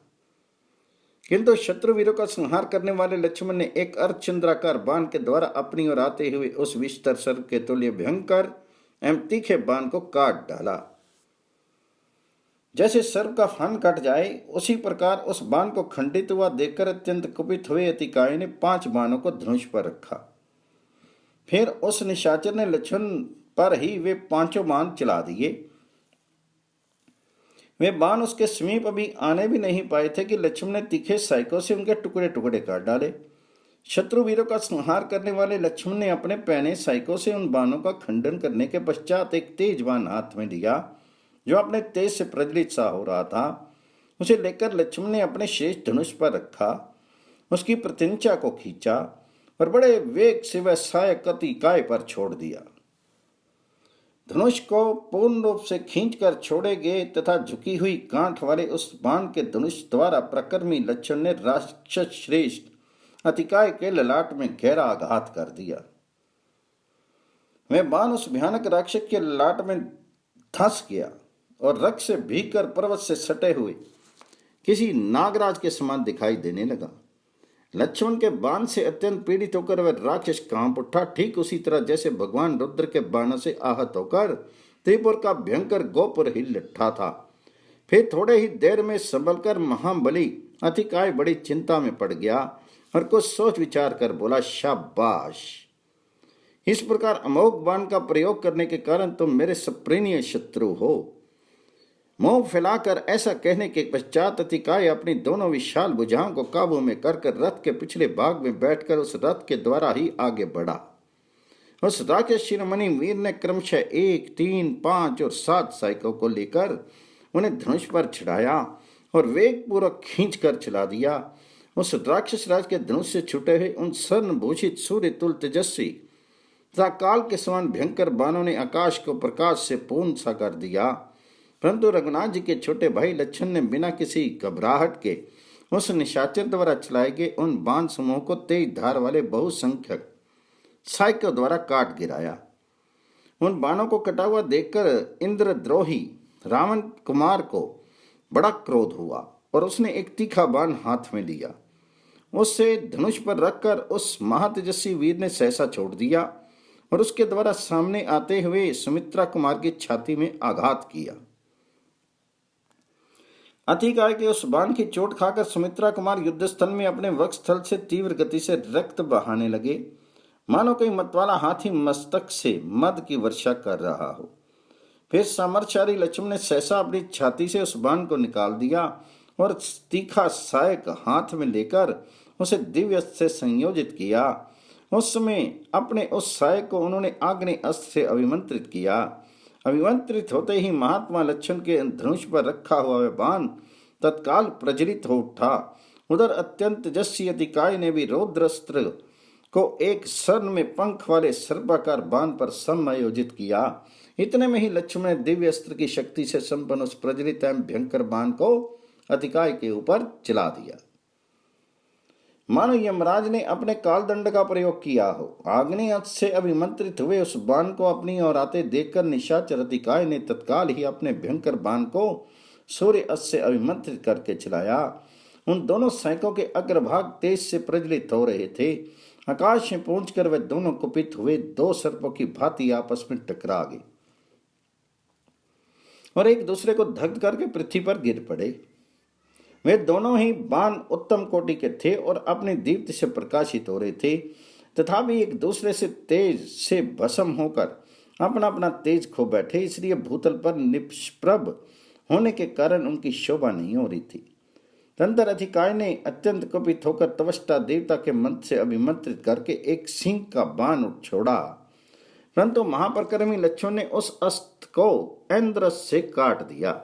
किंतु शत्रुवीरों का संहार करने वाले लक्ष्मण ने एक अर्धचंद्राकार बाण के द्वारा अपनी ओर आते हुए उस विस्तर सर्प के तुल्य भयंकर एवं तीखे बाण को काट डाला। जैसे सर्प का फन कट जाए, उसी प्रकार उस बाण को खंडित हुआ देखकर अत्यंत कुपित हुए अतिकाय ने 5 बाणों को धनुष पर रखा। फिर उस निशाचर ने लक्ष्मण पर ही वे 5 बाण चला दिए। वे बाण उसके समीप अभी आने भी नहीं पाए थे कि लक्ष्मण ने तीखे साइकों से उनके टुकड़े टुकड़े काट डाले। शत्रु वीरों का संहार करने वाले लक्ष्मण ने अपने पहने साइकों से उन बाणों का खंडन करने के पश्चात एक तेज बाण हाथ में लिया, जो अपने तेज से प्रज्वलित सा हो रहा था। उसे लेकर लक्ष्मण ने अपने शेष धनुष पर रखा, उसकी प्रतिंचा को खींचा और बड़े वेग से वह सहायक अतिकाय पर छोड़ दिया। धनुष को पूर्ण रूप से खींचकर छोड़े गए तथा झुकी हुई गांठ वाले उस बाण के धनुष द्वारा प्रकर्मी लक्ष्मण ने राक्षस श्रेष्ठ अतिकाय के ललाट में गहरा आघात कर दिया। वह बाण उस भयानक राक्षस के ललाट में धंस गया और रक्त से भीगकर पर्वत से सटे हुए किसी नागराज के समान दिखाई देने लगा। लक्ष्मण के बाण से अत्यंत पीड़ित होकर वह राक्षस कांप उठा, ठीक उसी तरह जैसे भगवान रुद्र के बाणों से आहत होकर त्रिपुर का भयंकर गोपुर हिल उठा था। फिर थोड़े ही देर में संभलकर महाबली अतिकाय बड़ी चिंता में पड़ गया और कुछ सोच विचार कर बोला, शाबाश, इस प्रकार अमोघ बाण का प्रयोग करने के कारण तुम मेरे सप्रिय शत्रु हो। मुंह फैलाकर ऐसा कहने के पश्चात अतिकाय अपनी दोनों विशाल भुजाओं को काबू में कर रथ के पिछले भाग में बैठकर उस रथ के द्वारा ही आगे बढ़ा। उस राक्षस शिरोमणि वीर ने क्रमशः 1, 3, 5 और 7 साइकों को लेकर उन्हें धनुष पर चढ़ाया और वेग पूर्वक खींच कर चला दिया। उस राक्षस राज के धनुष से छूटे हुए उन स्वर्ण भूषित सूर्य तुल तेजस्वी तथा काल के समान भयंकर बाणों ने आकाश को प्रकाश से पूर्ण सा कर दिया। परंतु रघुनाथ जी के छोटे भाई लक्ष्मण ने बिना किसी घबराहट के उस निशाचर द्वारा चलाए गए उन बाण समूह को तेज धार वाले बहुसंख्यक साइकों द्वारा काट गिराया। उन बाणों को कटा हुआ देखकर इंद्रद्रोही रावण कुमार को बड़ा क्रोध हुआ और उसने एक तीखा बाण हाथ में लिया। उससे धनुष पर रखकर उस महातेजस्वी वीर ने सहसा छोड़ दिया और उसके द्वारा सामने आते हुए सुमित्रा कुमार की छाती में आघात किया। अतिकाय के उस बाण की चोट खाकर सुमित्रा कुमार युद्ध स्थल में अपने वक्ष स्थल से तीव्र गति से रक्त बहाने लगे, मानो कोई मतवाला हाथी मस्तक से मद की वर्षा कर रहा हो। फिर सामर्थशाली लक्ष्मण ने सहसा अपनी छाती से उस बाण को निकाल दिया और तीखा सहायक हाथ में लेकर उसे दिव्य अस्त्र से संयोजित किया। उस समय अपने उस सहायक को उन्होंने आग्नेय अस्त्र से अभिमंत्रित किया। अभिमंत्रित होते ही महात्मा लक्ष्मण के धनुष पर रखा हुआ वह बाण तत्काल प्रज्वलित हो उठा। उधर अत्यंत जस्सी अतिकाय ने भी रौद्रास्त्र को एक स्वर्ण में पंख वाले सर्पाकार बाण पर समायोजित किया। इतने में ही लक्ष्मण ने दिव्य अस्त्र की शक्ति से संपन्न उस प्रज्वलित एवं भयंकर बाण को अतिकाय के ऊपर चला दिया। मानो यमराज ने अपने कालदंड का प्रयोग किया हो। आग्नेय अस्त्र से अभिमंत्रित हुए उस बाण को अपनी ओर आते देखकर निशाचर अतिकाय ने तत्काल ही अपने भयंकर बाण को सूर्य अस्त्र से अभिमंत्रित करके चलाया। उन दोनों सैनिकों के अग्रभाग तेज से प्रज्वलित हो रहे थे। आकाश में पहुंचकर वे दोनों कुपित हुए दो सर्पों की भांति आपस में टकरा गए और एक दूसरे को दग्ध करके पृथ्वी पर गिर पड़े। वे दोनों ही बाण उत्तम कोटि के थे और अपनी दीप्ति से प्रकाशित हो रहे थे, तथापि एक दूसरे से तेज से भस्म होकर अपना अपना तेज खो बैठे, इसलिए भूतल पर निष्प्रभ होने के कारण उनकी शोभा नहीं हो रही थी। तदंतर अतिकाय ने अत्यंत कुपित होकर तवष्टा देवता के मंत्र से अभिमंत्रित करके एक सिंह का बाण छोड़ा, परंतु महापराक्रमी लक्ष्मण ने उस अस्त्र को इंद्र से काट दिया।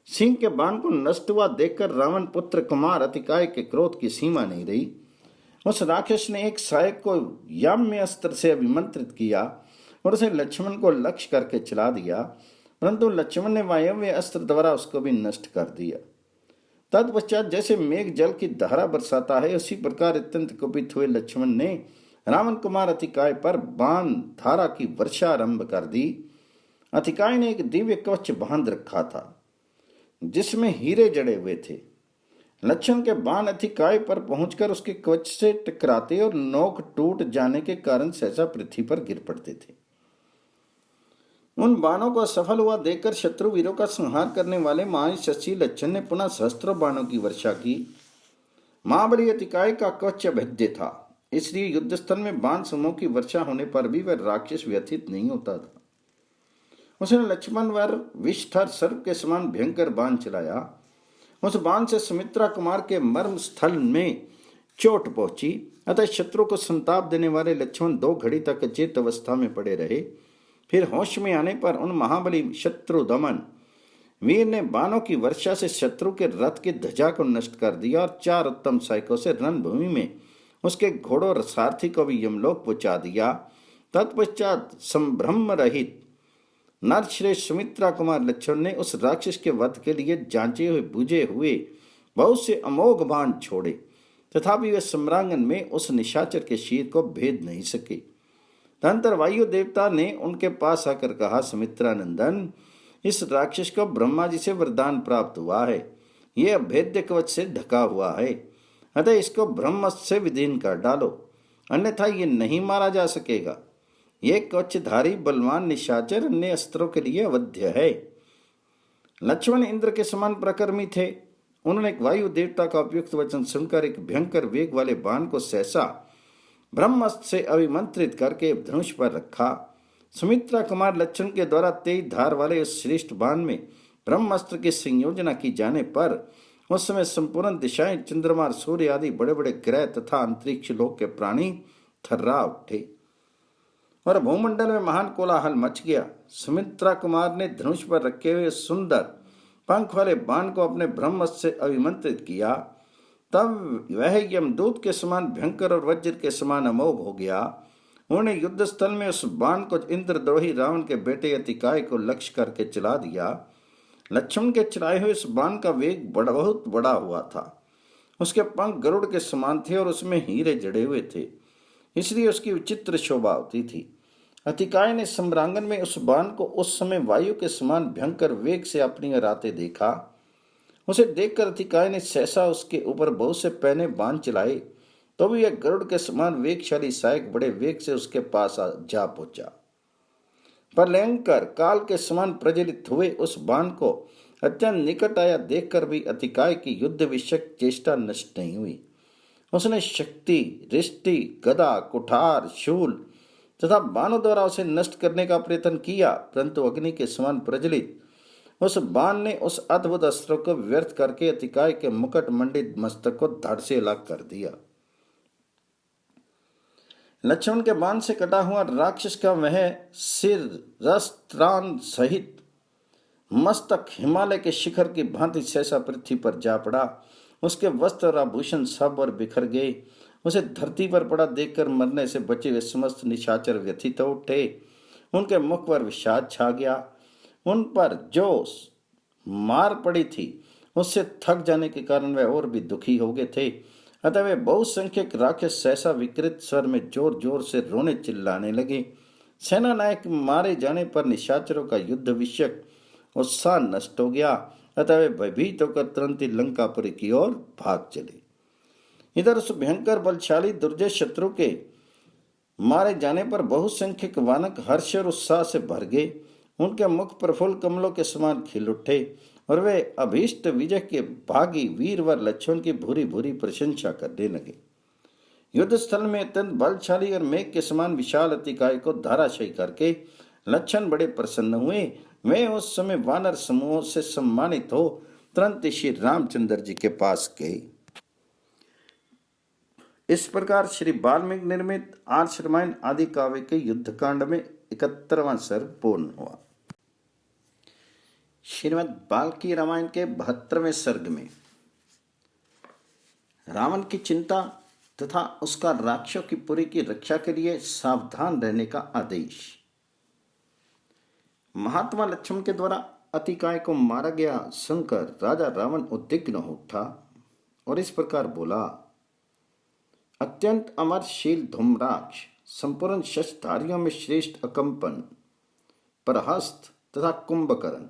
सिंह के बाण को नष्ट हुआ देखकर रावण पुत्र कुमार अतिकाय के क्रोध की सीमा नहीं रही। उस राक्षस ने एक सहायक को याम्य अस्त्र से अभिमंत्रित किया और उसे लक्ष्मण को लक्ष्य करके चला दिया, परंतु लक्ष्मण ने वायव्य अस्त्र द्वारा उसको भी नष्ट कर दिया। तत्पश्चात जैसे मेघ जल की धारा बरसाता है, उसी प्रकार अत्यंत कुपित हुए लक्ष्मण ने रावण कुमार अतिकाय पर बाण धारा की वर्षा आरंभ कर दी। अतिकाय ने एक दिव्य कवच बांध रखा था जिसमें हीरे जड़े हुए थे। लक्ष्मण के बाण अतिकाय पर पहुंचकर उसके कवच से टकराते और नोक टूट जाने के कारण सहसा पृथ्वी पर गिर पड़ते थे। उन बाणों को सफल हुआ देखकर शत्रु वीरों का संहार करने वाले महायशस्वी लक्ष्मण ने पुनः सहस्त्रों बाणों की वर्षा की। महाबली अतिकाय का कवच अभेद्य था, इसलिए युद्धस्थल में बाण समूह की वर्षा होने पर भी वह राक्षस व्यथित नहीं होता था। उसने लक्ष्मण वर विष्ठर सर्प के समान भयंकर बाण चलाया। उस बाण से सुमित्रा कुमार के मर्म स्थल में चोट पहुंची, अतः शत्रु को संताप देने वाले लक्ष्मण 2 घड़ी तक अचेत अवस्था में पड़े रहे। फिर होश में आने पर उन महाबली शत्रु दमन वीर ने बाणों की वर्षा से शत्रु के रथ की ध्वजा को नष्ट कर दिया और 4 उत्तम सैनिकों से रणभूमि में उसके घोड़ों और सारथी को भी यमलोक पहुंचा दिया। तत्पश्चात संभ्रम रहित नरश्रेष्ठ सुमित्रा कुमार लक्ष्मण ने उस राक्षस के वध के लिए जांचे हुए बुझे हुए बहुत से अमोघ बाण छोड़े, तथापि वे सम्रांगन में उस निशाचर के शीर को भेद नहीं सके। तदंतर वायु देवता ने उनके पास आकर कहा, सुमित्रा नंदन, इस राक्षस को ब्रह्मा जी से वरदान प्राप्त हुआ है। ये अभेद्य कवच से ढका हुआ है, अतः इसको ब्रह्मास्त्र से विदीन कर डालो, अन्यथा ये नहीं मारा जा सकेगा। ये कवचधारी बलवान निशाचर अन्य अस्त्रों के लिए अवध्य है। लक्ष्मण इंद्र के समान प्रकर्मी थे। उन्होंने एक वायु देवता का उपयुक्त वचन सुनकर एक भयंकर वेग वाले बाण को सहसा ब्रह्मास्त्र से अभिमंत्रित करके धनुष पर रखा। सुमित्रा कुमार लक्ष्मण के द्वारा तेज धार वाले उस श्रेष्ठ बाण में ब्रह्मास्त्र की संयोजना की जाने पर उस समय संपूर्ण दिशाएं, चंद्रमा, सूर्य आदि बड़े बड़े ग्रह तथा अंतरिक्ष लोक के प्राणी थर्रा उठे और भूमंडल में महान कोलाहल मच गया। सुमित्रा कुमार ने धनुष पर रखे हुए सुंदर पंख वाले बाण को अपने ब्रह्मास्त्र से अभिमंत्रित किया। तब वह यमदूत के समान भयंकर और वज्र के समान अमोघ हो गया। उन्होंने युद्ध स्थल में उस बाण को इंद्रद्रोही रावण के बेटे अतिकाय को लक्ष्य करके चला दिया। लक्ष्मण के चलाए हुए इस बाण का वेग बहुत बड़ा हुआ था। उसके पंख गरुड़ के समान थे और उसमें हीरे जड़े हुए थे, इसलिए उसकी विचित्र शोभा होती थी। अतिकाय ने सम्रांगन में उस बाण को उस समय वायु के समान भयंकर वेग से अपनी ओर आते देखा। उसे देखकर अतिकाय ने सहसा उसके ऊपर बहुत से पैने बाण चलाए, तो भी यह गरुड़ के समान वेगशाली सहायक बड़े वेग से उसके पास जा पहुंचा। पर भयंकर काल के समान प्रज्वलित हुए उस बाण को अत्यंत निकट आया देखकर भी अतिकाय की युद्ध विषयक चेष्टा नष्ट नहीं हुई। उसने शक्ति, रिष्टि, गदा, कुठार, शूल तथा बाणों द्वारा उसे नष्ट करने का प्रयत्न किया, परंतु अग्नि के समान प्रज्वलित उस बाण ने उस अद्भुत अस्त्र को व्यर्थ करके अतिकाय के मुकुट मंडित मस्तक को धड़ से अलग कर दिया। लक्ष्मण के बाण से कटा हुआ राक्षस का वह सिर रस त्राण सहित मस्तक हिमालय के शिखर की भांति सहसा पृथ्वी पर जा पड़ा। उसके वस्त्र और आभूषण सब और बिखर गए। उसे धरती पर पड़ा देखकर मरने से बचे हुए समस्त निशाचर व्यथित हो उठे। उनके मुख पर विषाद छा गया। उन पर जो मार पड़ी थी उससे थक जाने के कारण वे और भी दुखी हो गए थे। अतः वे बहुसंख्यक राक्षस सहसा विकृत स्वर में जोर जोर से रोने चिल्लाने लगे। सेना नायक मारे जाने पर निशाचरों का युद्ध विषयक उत्साह नष्ट हो गया। अतः वे भयभीत होकर तुरंत ही लंकापुरी की ओर भाग चले। इधर उस भयंकर बलशाली दुर्जय शत्रु के मारे जाने पर बहुसंख्यक वानक हर्ष और उत्साह से भर गए। उनके मुख प्रफुल्ल कमलों के समान खिल उठे और वे अभीष्ट विजय के भागी वीरवर लक्ष्मण की भूरी भूरी प्रशंसा करने लगे। युद्ध स्थल में अत्यंत बलशाली और मेघ के समान विशाल अतिकाय को धाराशायी करके लक्ष्मण बड़े प्रसन्न हुए। वे उस समय वानर समूहों से सम्मानित हो तुरंत श्री रामचंद्र जी के पास गए। इस प्रकार श्री वाल्मीकि निर्मित आर्ष रामायण आदि काव्य के युद्धकांड में 71वां सर्ग पूर्ण हुआ। श्रीमद् वाल्मीकि रामायण के 72वें सर्ग में रावण की चिंता तथा उसका राक्षसों की पुरी की रक्षा के लिए सावधान रहने का आदेश। महात्मा लक्ष्मण के द्वारा अतिकाय को मारा गया सुनकर राजा रावण उद्विग्न हो उठा और इस प्रकार बोला। अत्यंत अमरशील धूम्राक्ष, संपूर्ण शस्त्रधारियों में श्रेष्ठ अकंपन, प्रहस्त तथा कुंभकर्ण,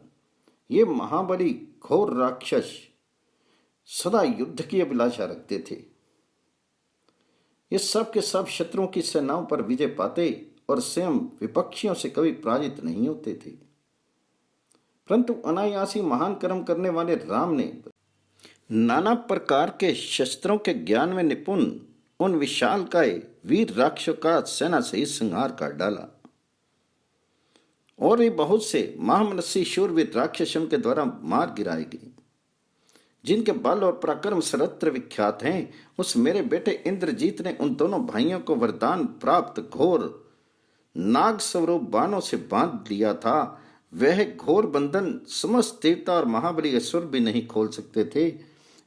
ये महाबली घोर राक्षस सदा युद्ध की अभिलाषा रखते थे। ये सब के सब शत्रुओं की सेनाओं पर विजय पाते और स्वयं विपक्षियों से कभी पराजित नहीं होते थे। परंतु अनायासी महान कर्म करने वाले राम ने नाना प्रकार के शस्त्रों के ज्ञान में निपुण उन विशालकाय वीर राक्षसों का सेना सहित संहार कर डाला और ये बहुत से महामनसी शूरवीर राक्षसों के द्वारा मार गिराए गए, जिनके बल और पराक्रम सर्वत्र विख्यात हैं। उस मेरे बेटे इंद्रजीत ने उन दोनों भाइयों को वरदान प्राप्त घोर नाग स्वरूप बाणों से बांध लिया था। वह घोर बंधन समस्त देवता और महाबली असुर भी नहीं खोल सकते थे।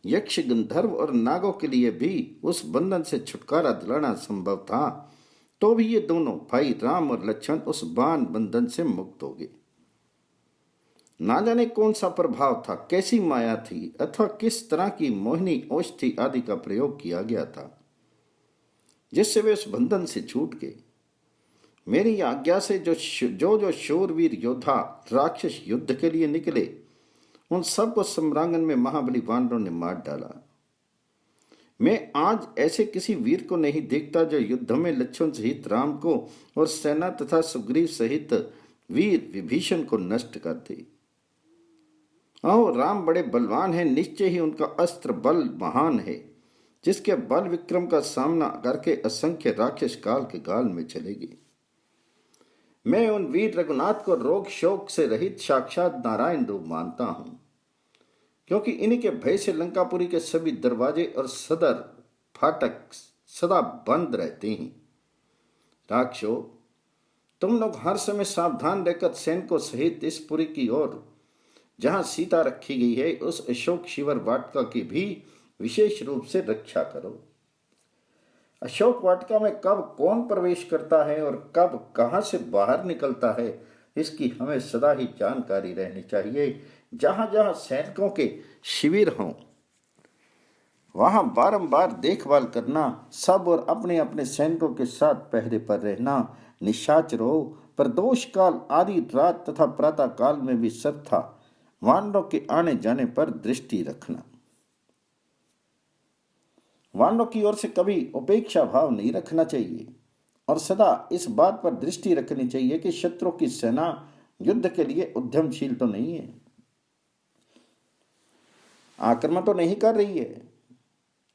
यक्ष, गंधर्व और नागों के लिए भी उस बंधन से छुटकारा दिलाना संभव था। तो भी ये दोनों भाई राम और लक्ष्मण उस बाण बंधन से मुक्त हो गए। ना जाने कौन सा प्रभाव था, कैसी माया थी अथवा किस तरह की मोहिनी औषधि आदि का प्रयोग किया गया था जिससे वे उस बंधन से छूट गए। मेरी आज्ञा से जो शूरवीर योद्धा राक्षस युद्ध के लिए निकले, उन सबको सम्रांगन में महाबली वानरों ने मार डाला। मैं आज ऐसे किसी वीर को नहीं देखता जो युद्ध में लक्ष्मण सहित राम को और सेना तथा सुग्रीव सहित वीर विभीषण को नष्ट कर दे। आओ, राम बड़े बलवान हैं, निश्चय ही उनका अस्त्र बल महान है, जिसके बल विक्रम का सामना करके असंख्य राक्षस काल के गाल में चलेगी। मैं उन वीर रघुनाथ को रोग शोक से रहित साक्षात नारायण रूप मानता हूं, क्योंकि इन्हीं के भय से लंकापुरी के सभी दरवाजे और सदर फाटक सदा बंद रहते हैं। राक्षसो, तुम लोग हर समय सावधान रहकर सैनिकों सहित इस पुरी की ओर जहां सीता रखी गई है उस अशोक शिवर वाटिका की भी विशेष रूप से रक्षा करो। अशोक वाटिका में कब कौन प्रवेश करता है और कब कहां से बाहर निकलता है, इसकी हमें सदा ही जानकारी रहनी चाहिए। जहां जहां सैनिकों के शिविर हों वहां बारंबार देखभाल करना, सब और अपने अपने सैनिकों के साथ पहरे पर रहना, निशाचर हो प्रदोष काल आदि रात तथा प्रातः काल में भी सर्वथा वानरों के आने जाने पर दृष्टि रखना। वानरों की ओर से कभी उपेक्षा भाव नहीं रखना चाहिए और सदा इस बात पर दृष्टि रखनी चाहिए कि शत्रु की सेना युद्ध के लिए उद्यमशील तो नहीं है, आक्रमण तो नहीं कर रही है,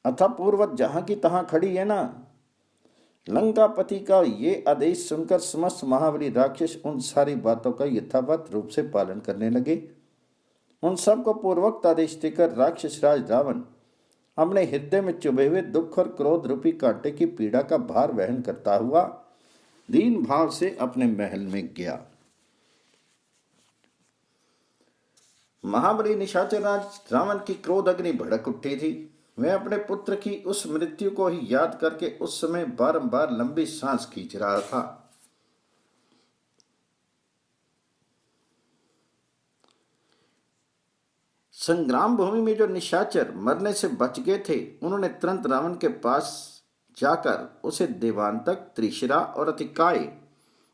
अतः पूर्वत जहां की तहां खड़ी है ना। लंकापति का ये आदेश सुनकर समस्त महाबली राक्षस उन सारी बातों का यथावत रूप से पालन करने लगे। उन सबको पूर्वोक्त आदेश देकर राक्षस राज रावण अपने हृदय में चुभे हुए दुख और क्रोध रूपी कांटे की पीड़ा का भार वहन करता हुआ दीन भाव से अपने महल में गया। महाबली निशाचर राज रावण की क्रोध अग्नि भड़क उठी थी। वह अपने पुत्र की उस मृत्यु को ही याद करके उस समय बारंबार लंबी सांस खींच रहा था। संग्राम भूमि में जो निशाचर मरने से बच गए थे, उन्होंने तुरंत रावण के पास जाकर उसे देवांतक, त्रिशिरा और अतिकाय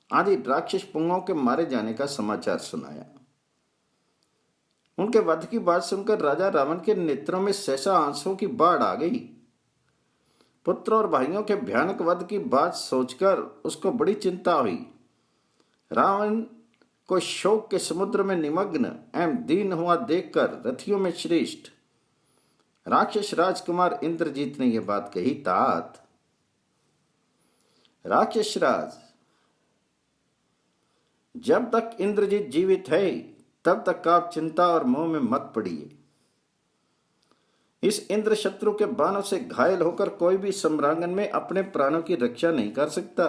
आदि राक्षस पुंगों के मारे जाने का समाचार सुनाया। उनके वध की बात सुनकर राजा रावण के नेत्रों में सहसा आंसुओं की बाढ़ आ गई। पुत्र और भाइयों के भयानक वध की बात सोचकर उसको बड़ी चिंता हुई। रावण को शोक के समुद्र में निमग्न एवं दीन हुआ देखकर रथियों में श्रेष्ठ राक्षस राजकुमार इंद्रजीत ने यह बात कही। तात, राक्षस राज, जब तक इंद्रजीत जीवित है तब तक आप चिंता और मोह में मत पड़िए। इस इंद्र शत्रु के बाणों से घायल होकर कोई भी सम्रांगन में अपने प्राणों की रक्षा नहीं कर सकता।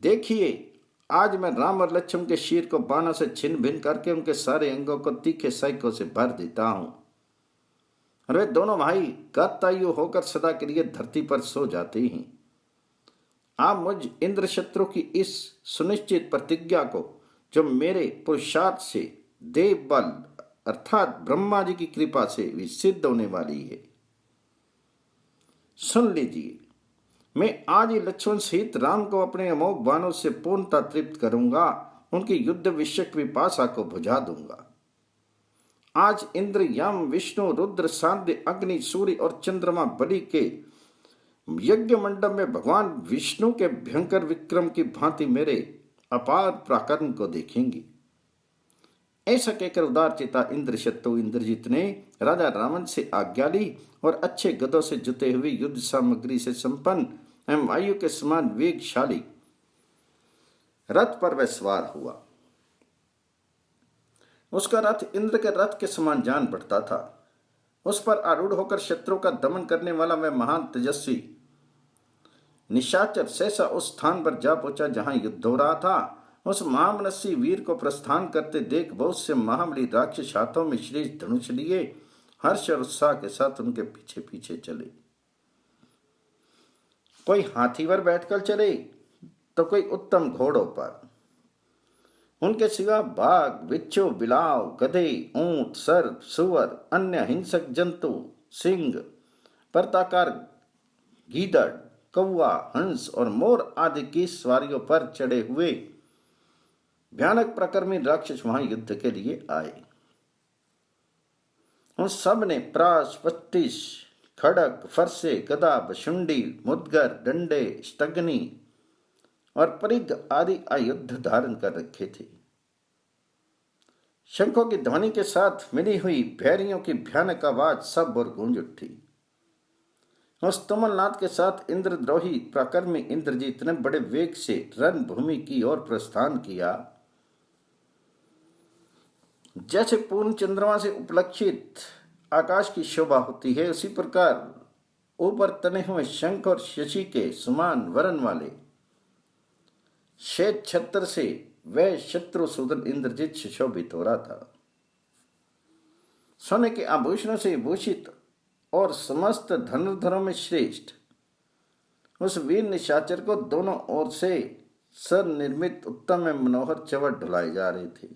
देखिए, आज मैं राम और लक्ष्मण के शीर को बाणों से छिन्न भिन्न करके उनके सारे अंगों को तीखे सैकों से भर देता हूं और वे दोनों भाई गतायु होकर सदा के लिए धरती पर सो जाते हैं। आप मुझ इंद्र शत्रु की इस सुनिश्चित प्रतिज्ञा को, जो मेरे पुरुषार्थ से देव बल अर्थात ब्रह्मा जी की कृपा से भी सिद्ध होने वाली है, सुन लीजिए। मैं आज ही लक्ष्मण सहित राम को अपने अमोघ बाणों से पूर्णतः तृप्त करूंगा, उनकी युद्ध विषयक पिपासा को बुझा दूंगा। आज इंद्र, यम, विष्णु, रुद्र, सांध्य, अग्नि, सूर्य और चंद्रमा बलि के यज्ञ मंडप में भगवान विष्णु के भयंकर विक्रम की भांति मेरे अपार पराक्रम को देखेंगे। ऐसा कहकर उदार चिता इंद्र शत्रु इंद्रजीत ने राजा रावण से आज्ञा ली और अच्छे गदों से जुते हुए युद्ध सामग्री से संपन्न एवं वायु के समान वेगशाली रथ पर वह सवार हुआ। उसका रथ इंद्र के रथ के समान जान पड़ता था। उस पर आरूढ़ होकर शत्रु का दमन करने वाला वह महान तेजस्वी निशाचर सहसा उस स्थान पर जा पहुंचा जहां युद्ध हो रहा था। उस महामनस्वी वीर को प्रस्थान करते देख बहुत से महाबली राक्षस हाथों में श्रेष्ठ धनुष लिए हर्ष और उत्साह के साथ उनके पीछे पीछे चले। कोई हाथी पर बैठकर चले तो कोई उत्तम घोड़ों पर। उनके सिवा बाघ, बिच्छू, बिलाव, गधे, ऊंट, सर्प, सुअर, अन्य हिंसक जंतु, सिंह, पर्ताकार, गीदड़, कौवा, हंस और मोर आदि की सवारियों पर चढ़े हुए भयानक प्रकर्मी राक्षस वहां युद्ध के लिए आए। उन सब ने प्राश, पट्टिश, खड़क, फरसे, गदा, बशुंडी, मुदगर, डंडे, स्तग्नि और परिघ आदि आयुध धारण कर रखे थे। शंखों की ध्वनि के साथ मिली हुई भैरियों की भयानक आवाज सब और गूंज उठी। उस तुमलनाद के साथ इंद्रद्रोही पराक्रमी इंद्रजीत ने बड़े वेग से रणभूमि की ओर प्रस्थान किया। जैसे पूर्ण चंद्रमा से उपलक्षित आकाश की शोभा होती है, उसी प्रकार ऊपर तने हुए शंख और शशि के समान वर्ण वाले श्वेत छत्र से वह शत्रुसूदन इंद्रजीत सुशोभित हो रहा था। सोने के आभूषणों से भूषित और समस्त धनुर्धरों में श्रेष्ठ उस वीर निशाचर को दोनों ओर से स्वनिर्मित उत्तम एवं मनोहर चवट ढुलाए जा रहे थे।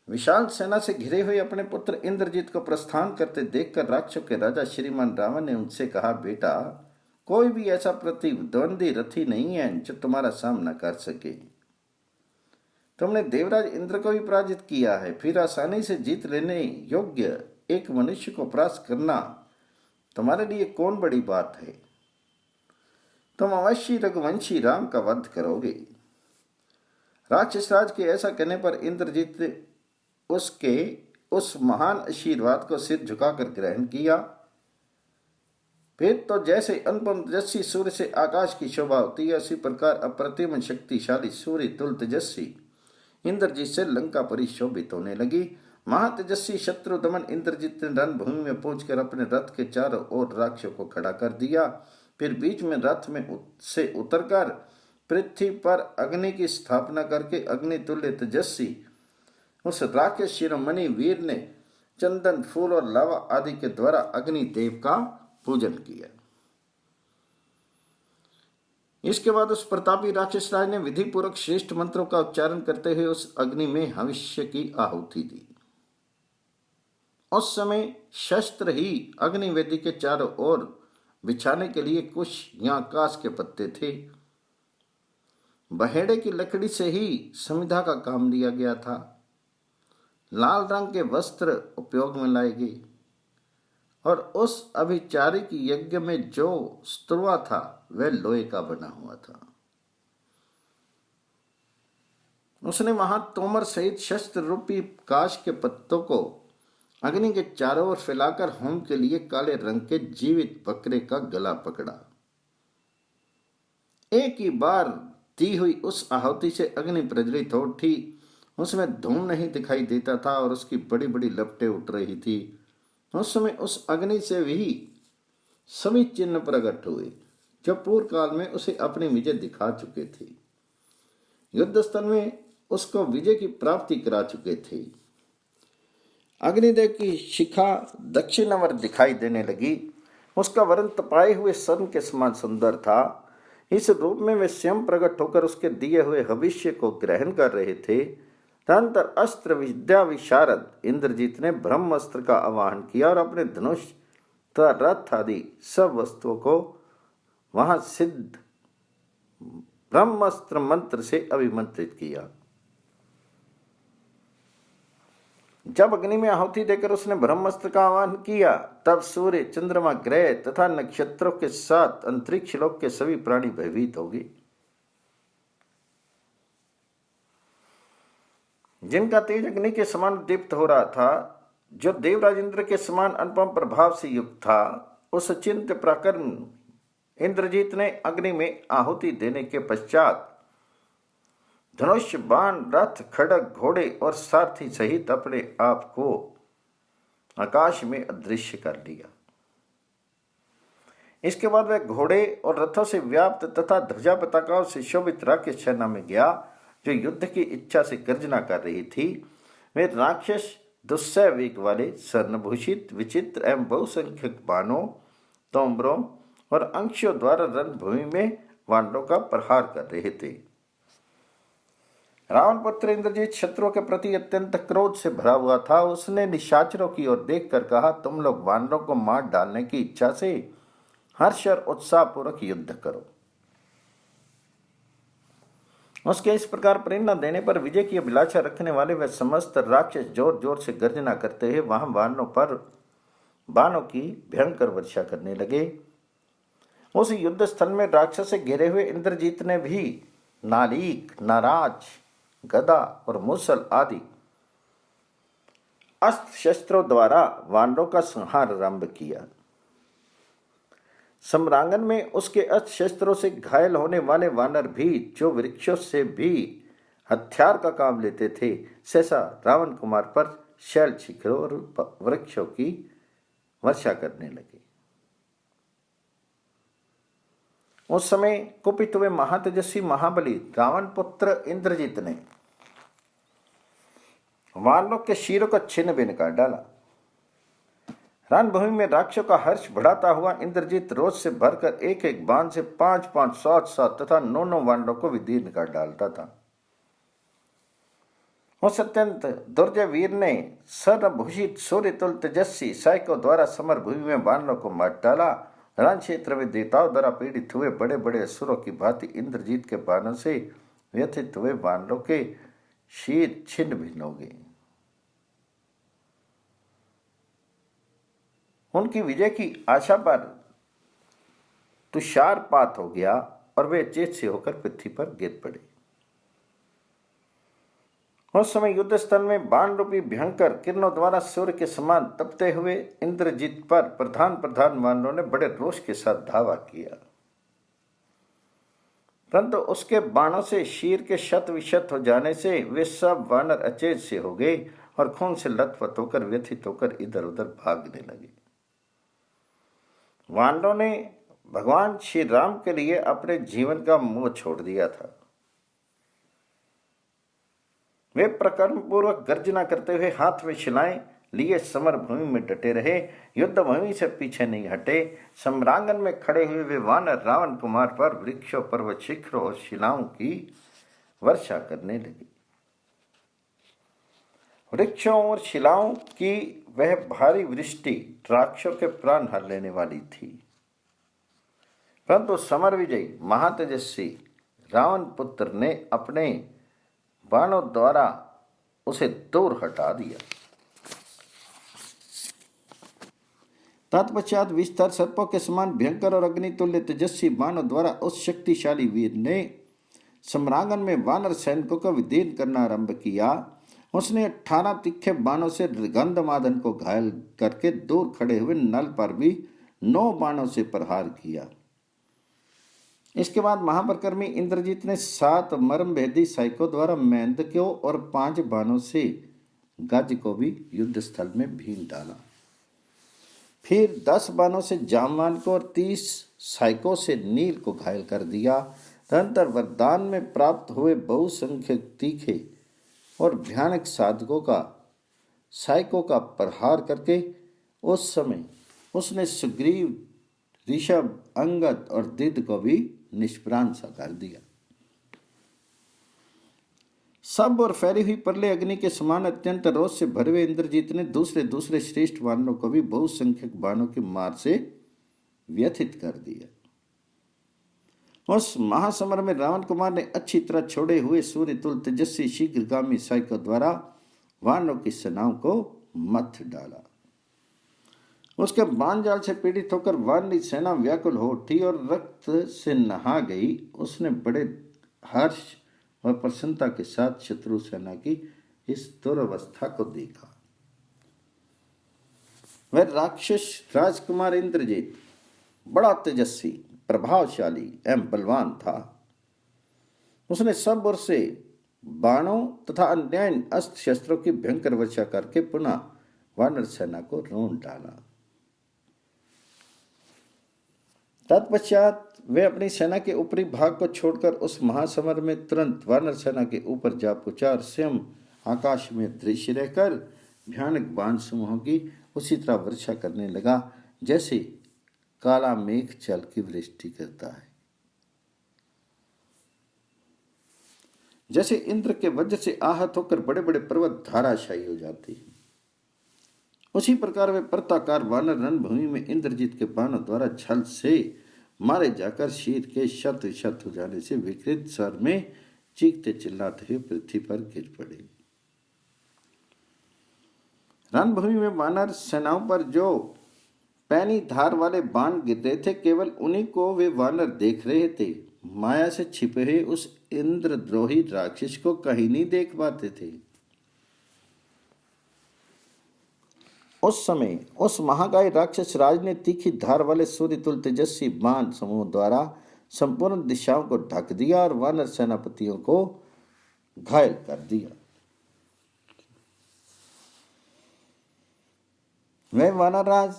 विशाल सेना से घिरे हुए अपने पुत्र इंद्रजीत को प्रस्थान करते देखकर राक्षसों के राजा श्रीमान रावण ने उनसे कहा, बेटा, कोई भी ऐसा प्रतिद्वंदी रथी नहीं है जो तुम्हारा सामना कर सके। तुमने देवराज इंद्र को भी पराजित किया है, फिर आसानी से जीत लेने योग्य एक मनुष्य को परास्त करना तुम्हारे लिए कौन बड़ी बात है। तुम अवश्य रघुवंशी राम का वध करोगे। राक्षस राज के ऐसा कहने पर इंद्रजीत उसके उस महान आशीर्वाद को सिर झुकाकर ग्रहण किया। फिर तो जैसे अनुपम तेजस्वी सूर्य से आकाश की शोभा होती है, उसी प्रकार अप्रतिम शक्तिशाली सूर्य तुल तेजस्वी इंद्रजीत से लंका परी शोभित होने लगी महातेजस्वी शत्रु दमन इंद्रजीत ने रणभूमि में पहुंचकर अपने रथ के चारों ओर राक्षसों को खड़ा कर दिया। फिर बीच में रथ में से उतरकर पृथ्वी पर अग्नि की स्थापना करके अग्नितुल्य तेजस्वी उस राक्षस शिरोमणि वीर ने चंदन, फूल और लावा आदि के द्वारा अग्निदेव का पूजन किया। इसके बाद उस प्रतापी राक्षस राज ने विधि पूर्वक श्रेष्ठ मंत्रों का उच्चारण करते हुए उस अग्नि में हविष्य की आहुति दी। उस समय शस्त्र ही अग्निवेदी के चारों ओर बिछाने के लिए कुश या आकाश के पत्ते थे। बहेड़े की लकड़ी से ही समिधा का काम लिया गया था। लाल रंग के वस्त्र उपयोग में लाए गए और उस अभिचारिक यज्ञ में जो स्तुवा था वह लोहे का बना हुआ था। उसने वहां तोमर सहित शस्त्र रूपी काश के पत्तों को अग्नि के चारों ओर फैलाकर होम के लिए काले रंग के जीवित बकरे का गला पकड़ा। एक ही बार दी हुई उस आहुति से अग्नि प्रज्वलित हो उठी। उसमें धूम नहीं दिखाई देता था और उसकी बड़ी बड़ी लपटें उठ रही थी। उस समय उस अग्नि से भी सभी चिन्ह प्रकट हुए जो पूर्व काल में उसे अपनी विजय दिखा चुके थे, युद्ध स्थल में उसको विजय की प्राप्ति करा चुके थे। अग्निदेव की शिखा दक्षिणावर दिखाई देने लगी। उसका वर्ण तपाए हुए स्वर्ण के समान सुंदर था। इस रूप में वे स्वयं प्रकट होकर उसके दिए हुए हविष्य को ग्रहण कर रहे थे। तदंतर अस्त्र विद्या विशारद इंद्रजीत ने ब्रह्मास्त्र का आवाहन किया और अपने धनुष तथा रथ आदि सब वस्तुओं को वहां सिद्ध ब्रह्मास्त्र मंत्र से अभिमंत्रित किया। जब अग्नि में आहुति देकर उसने ब्रह्मास्त्र का आह्वान किया, तब सूर्य, चंद्रमा, ग्रह तथा नक्षत्रों के साथ अंतरिक्ष लोक के सभी प्राणी भयभीत हो गए, जिनका तेज अग्नि के समान दीप्त हो रहा था, जो देवराज इंद्र के समान अनुपम प्रभाव से युक्त था। उस चिंत प्रकरण इंद्रजीत ने अग्नि में आहुति देने के पश्चात धनुष, बाण, रथ, खड़ग, घोड़े और सारथी सहित अपने आप को आकाश में अदृश्य कर लिया। इसके बाद वह घोड़े और रथों से व्याप्त तथा ध्वजा पताकाओं से शोभित राक्षस सेना में गया, जो युद्ध की इच्छा से गर्जना कर रही थी। वे राक्षस दुस्सह वेग वाले, स्वर्णभूषित, विचित्र एवं बहुसंख्यक बाणों, तोमरों और अंशों द्वारा रणभूमि में वानरों का प्रहार कर रहे थे। रावण पुत्र इंद्रजीत शत्रुओं के प्रति अत्यंत क्रोध से भरा हुआ था। उसने निशाचरों की ओर देखकर कहा, तुम लोग वानरों को मार डालने की इच्छा से हर्ष और उत्साह पूर्वक युद्ध करो। उसके इस प्रकार प्रेरणा देने पर विजय की अभिलाषा रखने वाले वे समस्त राक्षस जोर जोर से गर्जना करते हुए वहां वानरों पर बाणों की भयंकर वर्षा करने लगे। उस युद्ध स्थल में राक्षस से घिरे हुए इंद्रजीत ने भी नालीक, नाराज, गदा और मुसल आदि अस्त्र शस्त्रों द्वारा वानरों का संहार आरंभ किया। सम्रांगन में उसके अस्त्र शस्त्रों से घायल होने वाले वानर भी, जो वृक्षों से भी हथियार का काम लेते थे, सहसा रावण कुमार पर शैल शिखरों और वृक्षों की वर्षा करने लगे। उस समय कुपित हुए महातेजस्वी महाबली रावण पुत्र इंद्रजीत ने वानरों के शीरों को छिन्न भिन्न कर डाला। रणभूमि में राक्षसों का हर्ष बढ़ाता हुआ इंद्रजीत रोज से भरकर एक एक बाण से 5-5, 7-7 तथा 9-9 वानरों को विदीर्ण कर डालता था। उस अत्यंत दुर्जय वीर ने सर्वभूषित सूर्यतुल तेजस्वी सैनिकों द्वारा समर भूमि में वानरों को मार डाला। रण क्षेत्र में देवताओं द्वारा पीड़ित हुए बड़े बड़े असुरों की भांति इंद्रजीत के बाणों से व्यथित हुए वानरों के शीर छिन्न भिन्न हो गए। उनकी विजय की आशा पर तुषारपात हो गया और वे चेत से होकर पृथ्वी पर गिर पड़े। उस समय युद्ध स्थल में बाण रूपी भयंकर किरणों द्वारा सूर्य के समान तपते हुए इंद्रजीत पर प्रधान प्रधान वानरों ने बड़े रोष के साथ धावा किया, परंतु उसके बाणों से शीर के शत विशत हो जाने से वे सब वानर अचेत से हो गए और खून से लथपथ होकर व्यथित होकर इधर उधर भागने लगे। वानरों ने भगवान श्री राम के लिए अपने जीवन का मोह छोड़ दिया था। वे प्रकर्म पूर्वक गर्जना करते हुए हाथ में शिलाएं लिए समर भूमि में डटे रहे, युद्ध भूमि से पीछे नहीं हटे। सम्रांगन में खड़े हुए वे वानर रावण कुमार पर वृक्षों, पर्वत शिखरों और शिलाओं की वर्षा करने लगे। वृक्षों और शिलाओं की वह भारी वृष्टि राक्षसों के प्राण हर लेने वाली थी, परंतु समर विजयी महातेजस्वी रावण पुत्र ने अपने बाणों द्वारा उसे दूर हटा दिया। तत्पश्चात विस्तार सर्पों के समान भयंकर और अग्नितुल्य तेजस्वी बाणों द्वारा उस शक्तिशाली वीर ने सम्रांगन में वानर सैनिकों का विदीर्ण करना आरंभ किया। उसने 18 तीखे बाणों से गंधमादन को घायल करके दूर खड़े हुए नल पर भी 9 बाणों से प्रहार किया। इसके बाद महापराक्रमी इंद्रजीत ने 7 मर्मभेदी सैनिकों द्वारा मेंढकों और 5 बाणों से गज को भी युद्ध स्थल में भीन डाला। फिर 10 बाणों से जामवान को और 30 सैनिकों से नील को घायल कर दिया। तदनंतर वरदान में प्राप्त हुए बहुसंख्यक तीखे और भयानक सैनिकों का प्रहार करके उस समय उसने सुग्रीव, ऋषभ, अंगद और दिद को भी निष्प्राण सा कर दिया। सब और फैली हुई प्रलय अग्नि के समान अत्यंत रोष से भरे हुए इंद्रजीत ने दूसरे श्रेष्ठ वानरों को भी बहुसंख्यक बाणों के मार से व्यथित कर दिया। उस महासमर में रावण कुमार ने अच्छी तरह छोड़े हुए सूर्य तुल्य तेजस्वी शीघ्रगामी सैनिकों द्वारा वानरों की सेनाओं को मथ डाला। उसके बाण जाल से पीड़ित होकर वानरी सेना व्याकुल हो उठी और रक्त से नहा गई। उसने बड़े हर्ष और प्रसन्नता के साथ शत्रु सेना की इस दुर्अवस्था को देखा। वह राक्षस राजकुमार इंद्रजीत बड़ा तेजस्वी, प्रभावशाली एवं बलवान था। उसने सब ओर से बाणों तथा अन्य अस्त्र शस्त्रों की भयंकर वर्षा करके पुनः वानर सेना को रोन डाला। तत्पश्चात वे अपनी सेना के ऊपरी भाग को छोड़कर उस महासमर में तुरंत वानर सेना के ऊपर जा पहुंचा और स्वयं आकाश में दृश्य रहकर भयानक बाण समूहों की उसी तरह वर्षा करने लगा जैसे काला मेघ जल की वृष्टि करता है। जैसे इंद्र के वज्र से आहत होकर बड़े बड़े पर्वत धाराशायी हो जाते हैं, उसी प्रकार वे पर्वताकार वानर रणभूमि में इंद्रजीत के बाणों द्वारा छल से मारे जाकर शीर के शत विशत हो जाने से विकृत स्वर में चीखते चिल्लाते हुए पृथ्वी पर गिर पड़े। रणभूमि में वानर सेनाओं पर जो पैनी धार वाले बाण गिर रहे थे, केवल उन्हीं को वे वानर देख रहे थे। माया से छिपे हुए उस इंद्रद्रोही राक्षस को कहीं नहीं देख पाते थे। उस समय उस महाकाय राक्षस राज ने तीखी धार वाले सूर्य तुल्य तेजस्वी बाण समूह द्वारा संपूर्ण दिशाओं को ढक दिया और वानर सेनापतियों को घायल कर दिया। वह वानरराज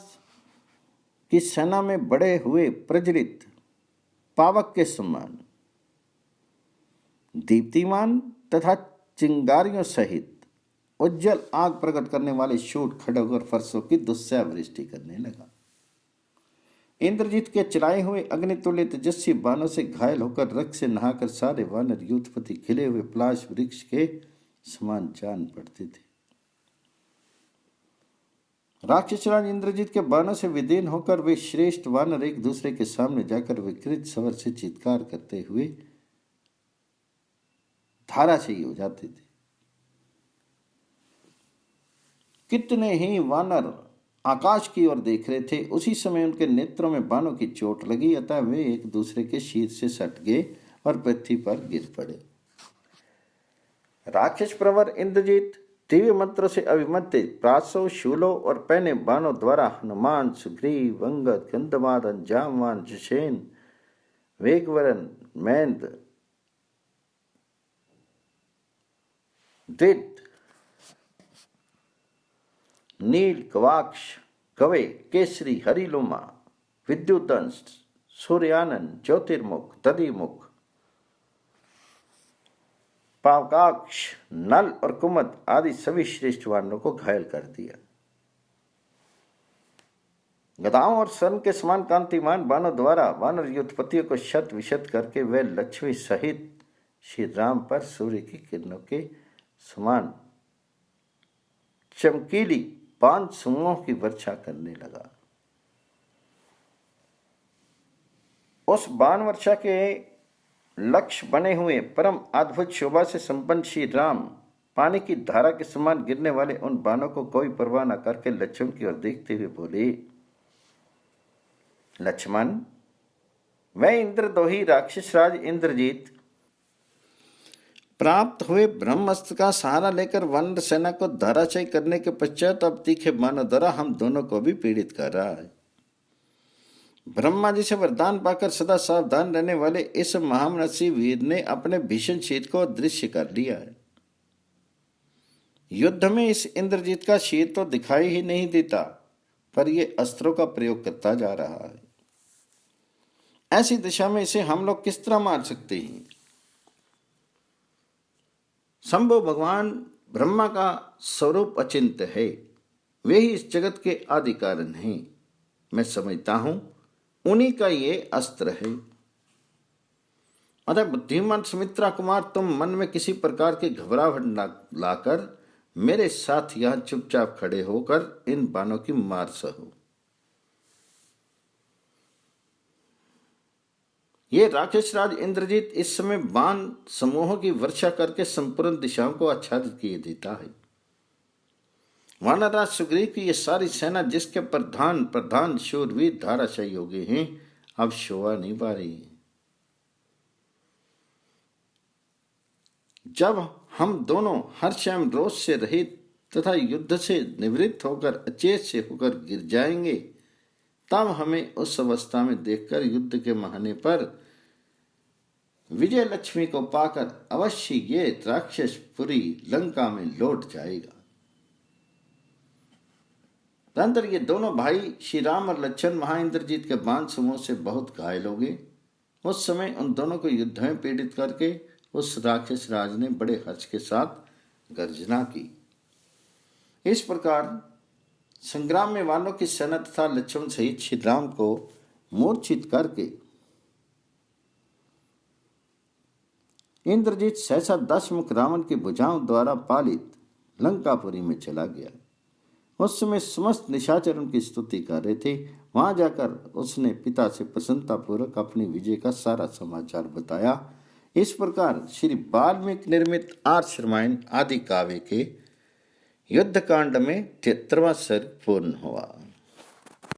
की सेना में बड़े हुए प्रज्वलित पावक के समान दीप्तिमान तथा चिंगारियों सहित उज्जवल आग प्रकट करने वाले शूट खड़ग और फरसों की दुस्सह वृष्टि करने लगा। इंद्रजीत के चलाए हुए अग्नितुल्य तेजस्वी बाणों से घायल होकर रक्त से नहाकर सारे वानर युद्धपति खिले हुए पलाश वृक्ष के समान जान पड़ते थे। राक्षसराज इंद्रजीत के बाणों से विदीर्ण होकर वे श्रेष्ठ वानर एक दूसरे के सामने जाकर विकृत स्वर से चित्कार करते हुए धाराशायी हो जाते थे। कितने ही वानर आकाश की ओर देख रहे थे। उसी समय उनके नेत्रों में बाणों की चोट लगी, अतः वे एक दूसरे के शीर से सट गए और पृथ्वी पर गिर पड़े। राक्षस प्रवर इंद्रजीत दिव्य मंत्रों से अभिमंत्रित प्रासों, शूलों और पैने बाणों द्वारा हनुमान, सुग्रीव, अंगद, गंधमादन, जामवान, जशेन, वेगवरन, मैंद, दिद नील गवाक्ष गवे केसरी हरिलुमा विद्युदंश सूर्यानंद ज्योतिर्मुख दधिमुख पावकाक्ष नल और कुमद आदि सभी श्रेष्ठ वानरों को घायल कर दिया। गदाओं और सन के समान कांतिमान बाणों द्वारा वानर युद्धपतियों को शत विशत करके वे लक्ष्मी सहित श्री राम पर सूर्य की किरणों के समान चमकीली बाण समूहों की वर्षा करने लगा। उस बाण वर्षा के लक्ष्य बने हुए परम अद्भुत शोभा से संपन्न श्री राम पानी की धारा के समान गिरने वाले उन बाणों को कोई परवाह न करके लक्ष्मण की ओर देखते हुए बोले, लक्ष्मण, मैं इंद्रदोही राक्षस राज इंद्रजीत प्राप्त हुए ब्रह्मास्त्र का सहारा लेकर वानर सेना को धराशायी करने के पश्चात अब तीखे बाणों द्वारा हम दोनों को भी पीड़ित कर रहा है। ब्रह्मा जी से वरदान पाकर सदा सावधान रहने वाले इस महामनसी वीर ने अपने भीषण शीत को दृश्य कर लिया है। युद्ध में इस इंद्रजीत का शीत तो दिखाई ही नहीं देता, पर यह अस्त्रों का प्रयोग करता जा रहा है। ऐसी दिशा में इसे हम लोग किस तरह मार सकते हैं? शंभु भगवान ब्रह्मा का स्वरूप अचिंत्य है, वे ही इस जगत के आदि कारण हैं। मैं समझता हूं उन्हीं का ये अस्त्र है। अतः बुद्धिमान सुमित्रा कुमार, तुम मन में किसी प्रकार की घबराहट लाकर मेरे साथ यहां चुपचाप खड़े होकर इन बाणों की मार सहो। ये राक्षस राज इंद्रजीत इस समय बाण समूहों की वर्षा करके संपूर्ण दिशाओं को आच्छादित किए देता है। वानरराज सुग्रीव की ये सारी सेना, जिसके प्रधान शूरवीर धाराशायी हो गए हैं, अब शोभा नहीं पा रही है। जब हम दोनों हर्ष एवं रोष से रहित तथा युद्ध से निवृत्त होकर अचेत से होकर गिर जाएंगे, तब हमें उस अवस्था में देखकर युद्ध के महाने पर विजय लक्ष्मी को पाकर अवश्य ये राक्षस पुरी लंका में लौट जाएगा। तदंतर ये दोनों भाई श्री राम और लक्ष्मण महाइंद्रजीत के बाण समूह से बहुत घायल हो गए। उस समय उन दोनों को युद्ध में पीड़ित करके उस राक्षस राज ने बड़े हर्ष के साथ गर्जना की। इस प्रकार संग्राम में वानरों की सेना तथा लक्ष्मण सहित श्री राम को मूर्छित करके इंद्रजीत सहसा 10 मुख रावण की भुजाओं द्वारा पालित लंकापुरी में चला गया। उस समय समस्त निशाचर उनकी स्तुति कर रहे थे। वहां जाकर उसने पिता से प्रसन्नतापूर्वक अपनी विजय का सारा समाचार बताया। इस प्रकार श्री वाल्मीकि निर्मित आर्ष रामायण आदि काव्य के युद्ध कांड में 73वां सर्ग पूर्ण हुआ।